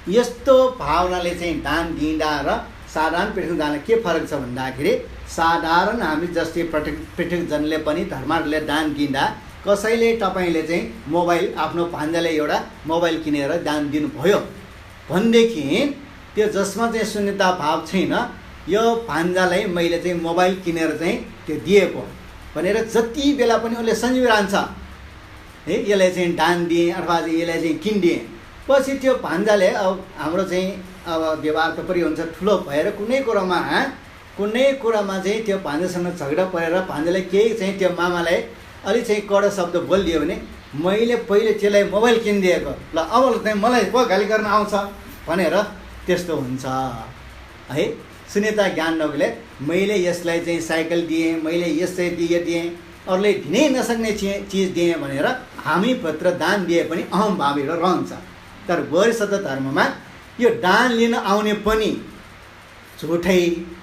यस्तो भावनाले चाहिँ दान दिँदा र साधारण पृथक दानले के फरक छ भन्दाखेरि साधारण हामी जस्तै पृथकजनले पनि धर्मार्थले दान दिँदा कसैले तपाईँले चाहिँ मोबाइल आफ्नो भान्जाले एउटा मोबाइल किनेर दान दिनुभयो भनेदेखि त्यो जसमा चाहिँ शून्यता भाव छैन, यो भान्जालाई मैले चाहिँ मोबाइल किनेर चाहिँ त्यो दिएको भनेर जति बेला पनि उसले सम्झिरहन्छ है, यसलाई चाहिँ दान दिएँ अथवा चाहिँ यसलाई चाहिँ किनिदिएँ। पछि त्यो भान्जाले अब हाम्रो चाहिँ अब व्यवहार त परि हुन्छ ठुलो भएर कुनै कुरामा चाहिँ त्यो भान्जासँग झगडा परेर भान्जाले केही चाहिँ त्यो मामालाई अलिक चाहिँ कडा शब्द बोलिदियो भने मैले पहिले त्यसलाई मोबाइल किनिदिएको, ल अब चाहिँ मलाई पो गाली गर्न आउँछ भनेर त्यस्तो हुन्छ है। शून्यता ज्ञान नभएले मैले यसलाई चाहिँ साइकल दिएँ, मैले यसै दिएँ, अरूले दिनै नसक्ने चिज दिएँ भनेर हामीभित्र दान दिए पनि अहम भावहरू रहन्छ। तर बोधिसत्व धर्ममा यो दान लिन आउने पनि झुठै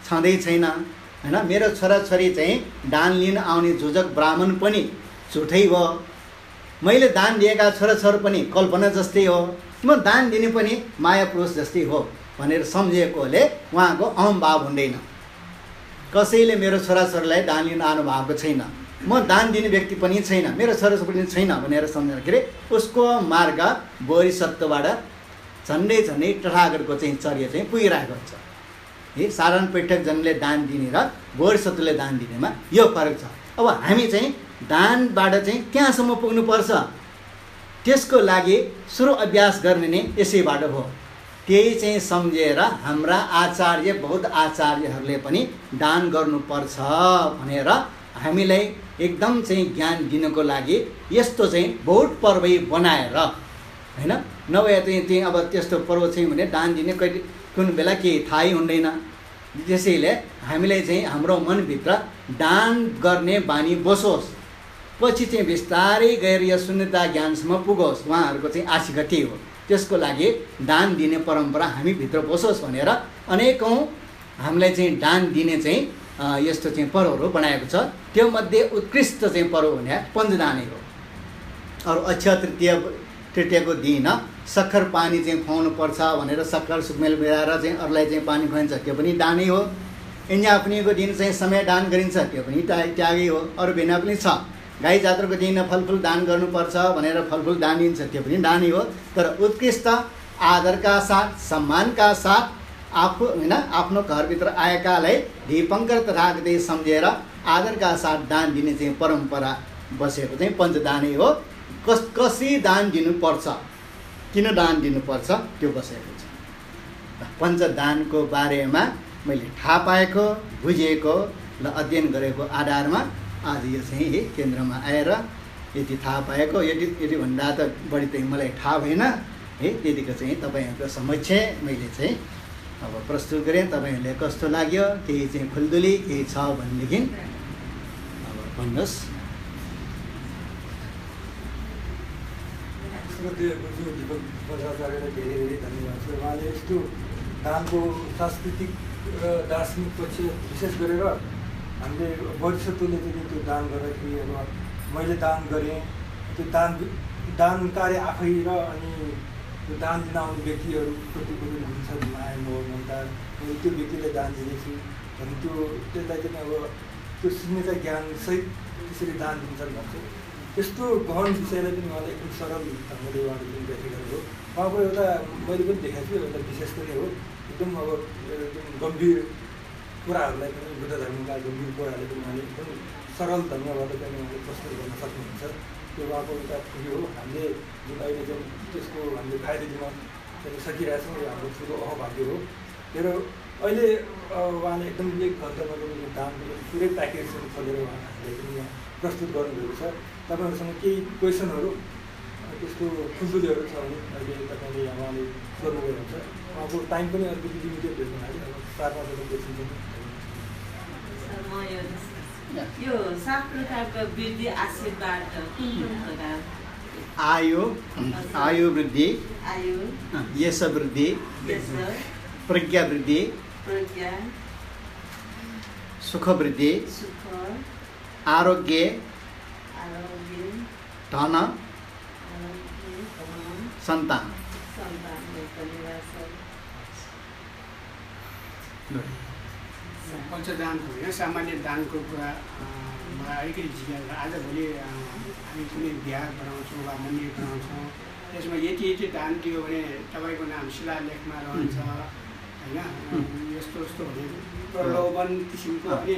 छँदै छैन हैन। मेरो छोराछोरी चाहिँ दान लिन आउने जुजक ब्राह्मण पनि झुठै हो, मैले दान दिएका छोराछोरी पनि कल्पना जस्तै हो, म दान दिने पनि माया पुरुष जस्तै हो भनेर सम्झिएकोले उहाँको अहम भाव हुँदैन। कसैले मेरो छोराछोरीलाई दान लिन आउनु भएको छैन, म दान दिने व्यक्ति पनि छैन, मेरो छोराछोरी पनि छैन भनेर सम्झँदाखेरि उसको मार्ग बोधिसत्वबाट झन्डै तथागतको चाहिँ चर्या चाहिँ पुगिरहेको हुन्छ है। साधारण पृथकजनले दान दिने र बोधिसत्वले दान दिनेमा यो फरक छ। अब हामी चाहिँ दानबाट चाहिँ त्यहाँसम्म पुग्नुपर्छ, त्यसको लागि सुरु अभ्यास गर्ने नै यसैबाट हो। त्यही चाहिँ सम्झेर हाम्रा आचार्य बौद्ध आचार्यहरूले पनि दान गर्नुपर्छ भनेर हामीलाई एकदम चाहिँ ज्ञान दिनको लागि यस्तो चाहिँ बहुत पर्वै बनाएर हैन। नभए चाहिँ अब त्यस्तो पर्व चाहिँ भने दान दिने कुन बेला केही थाहै हुँदैन। त्यसैले हामीलाई चाहिँ हाम्रो मनभित्र दान गर्ने बानी बसोस्, पछि चाहिँ बिस्तारै गएर यो शून्यता ज्ञानसम्म पुगोस्, उहाँहरूको चाहिँ आशिका त्यही हो। त्यसको लागि दान दिने परम्परा हामीभित्र बसोस् भनेर अनेकौँ हामीलाई चाहिँ दान दिने चाहिँ यस्तो चाहिँ पर्वहरू बनाएको छ। त्यो मध्ये उत्कृष्ट चाहिँ पर्व भने पञ्चदानै हो। अरू अक्षय तृतीयाको दिन सक्खर पानी चाहिँ खुवाउनु पर्छ भनेर सक्खर सुकमेल मिलाएर चाहिँ अरूलाई चाहिँ पानी खुवाइन्छ, त्यो पनि दानै हो। इन्जापनीको दिन चाहिँ समय दान गरिन्छ, त्यो पनि त्यागै हो। अरू भिन्न पनि छ। गाई जात्राको दिन फलफुल दान गर्नुपर्छ भनेर फलफुल दान दिन्छ, त्यो पनि दानै हो। तर उत्कृष्ट आदरका साथ सम्मानका साथ आफू होइन आफ्नो घरभित्र आएकालाई ढिपङ्कर तथागतै सम्झेर आदरका साथ दान दिने चाहिँ परम्परा बसेको चाहिँ पञ्चदानै हो। कसरी दान दिनुपर्छ, किन दान दिनुपर्छ त्यो बसेको छ। पञ्चदानको बारेमा मैले थाहा पाएको बुझेको र अध्ययन गरेको आधारमा आज यो चाहिँ केन्द्रमा आएर यति थाहा पाएको, यति भन्दा त बढी चाहिँ मलाई थाहा भएन है। त्यतिको चाहिँ तपाईँहरूको समक्ष मैले चाहिँ अब प्रस्तुत गरेँ। तपाईँहरूले कस्तो लाग्यो, केही चाहिँ खुल्दुली केही छ भनेदेखि अब भन्नुहोस्। दीपक बज्राचार्यलाई धेरै धेरै धन्यवाद छ। उहाँले यस्तो दानको सांस्कृतिक र दार्शनिक पक्ष विशेष गरेर हामीले बोधिसत्वले चाहिँ त्यो दान गर्दाखेरि अब मैले दान गरेँ, त्यो दान कार्य आफै र अनि त्यो दान दिन आउने व्यक्तिहरूप्रति पनि हुन्छ माया मोह ममता, मैले त्यो व्यक्तिलाई दान दिनेछु भने त्यसलाई चाहिँ अब त्यो शून्यता ज्ञानसहित त्यसरी दान दिन्छन् भन्छ। त्यस्तो गहन विषयलाई पनि उहाँले एकदम सरल ढङ्गले उहाँले पनि व्याख्या गरेको हो। उहाँको एउटा मैले पनि देखाएको छु एउटा विशेषता नै हो। एकदम अब एकदम गम्भीर कुराहरूलाई पनि बुद्ध धर्मका गम्भीर कुराहरूले पनि उहाँले एकदम सरल ढङ्गबाट पनि उहाँले प्रस्तुत गर्न सक्नुहुन्छ। त्यो उहाँको एउटा खुबी हो। हामीले जुन अहिले चाहिँ त्यसको हामीले फाइदा दिन सकिरहेछौँ, यो हाम्रो ठुलो अहभाग्य हो। तर अहिले उहाँले एकदम 1 घन्टामा पनि दानको पुरै प्याकेजहरू खोलेर उहाँहरूले पनि यहाँ प्रस्तुत गर्नुभएको छ। तपाईँहरूसँग केही क्वेसनहरू त्यस्तो खुल्दुलीहरू छ भने अहिले तपाईँले उहाँले गर्नुभएको हुन्छ। उहाँको टाइम पनि अलिकति लिमिटेड भएको हुनाले अब 4-5 क्वेसन पनि यो 7 प्रकारको वृद्धि आशीर्वाद कुन कुन प्रकार? आयु वृद्धि, आयु, यश वृद्धि, यश, प्रज्ञा वृद्धि, प्रज्ञा, सुख वृद्धि, सुख, आरोग्य, आरोग्य, धन, आरोग्य, धन, सन्तान। सन्तानको निवास। पञ्चदानको होइन, सामान्य दानको कुरा मलाई अलिकति जिज्ञासा। आजभोलि हामी कुनै बिहा बनाउँछौँ वा मन्दिर बनाउँछौँ, त्यसमा यति दान दियो भने तपाईँको नाम शिलालेखमा रहन्छ होइन, यस्तो यस्तो भने प्रलोभन किसिमको। अनि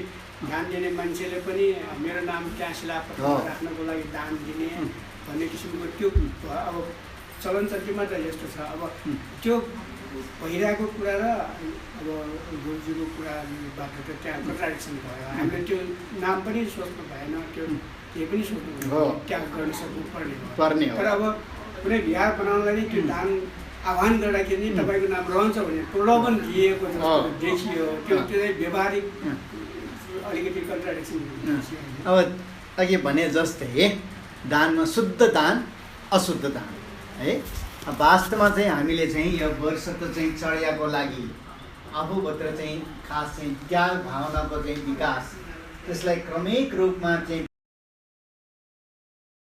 दान दिने मान्छेले पनि मेरो नाम त्यहाँ शिलापत्रमा राख्नको लागि दान दिने भन्ने किसिमको त्यो अब चलन चल्तीमा त यस्तो छ। अब त्यो पहिलाको कुरा र अब गुरुजीको कुराबाट त त्यहाँ कन्ट्राडिक्सन भयो। हामीले त्यो नाम पनि सोच्नु भएन, त्यो केही पनि सोच्नु भएन, त्याग गर्न सक्नु पर्ने हो। तर अब कुनै बिहा बनाउनलाई नै त्यो दान आह्वान गर्दाखेरि तपाईँको नाम रहन्छ भने प्रलोभन दिएको जस्तो देखियो। त्यो चाहिँ व्यवहारिक अलिकति कन्ट्राडिक्सन। अब अघि भने जस्तै दानमा शुद्ध दान, अशुद्ध दान है। वास्तवमा चाहिँ हामीले चाहिँ यो वर्ष त चाहिँ चढियाको लागि आफूभित्र चाहिँ खास चाहिँ त्याग भावनाको चाहिँ विकास, त्यसलाई क्रमिक रूपमा चाहिँ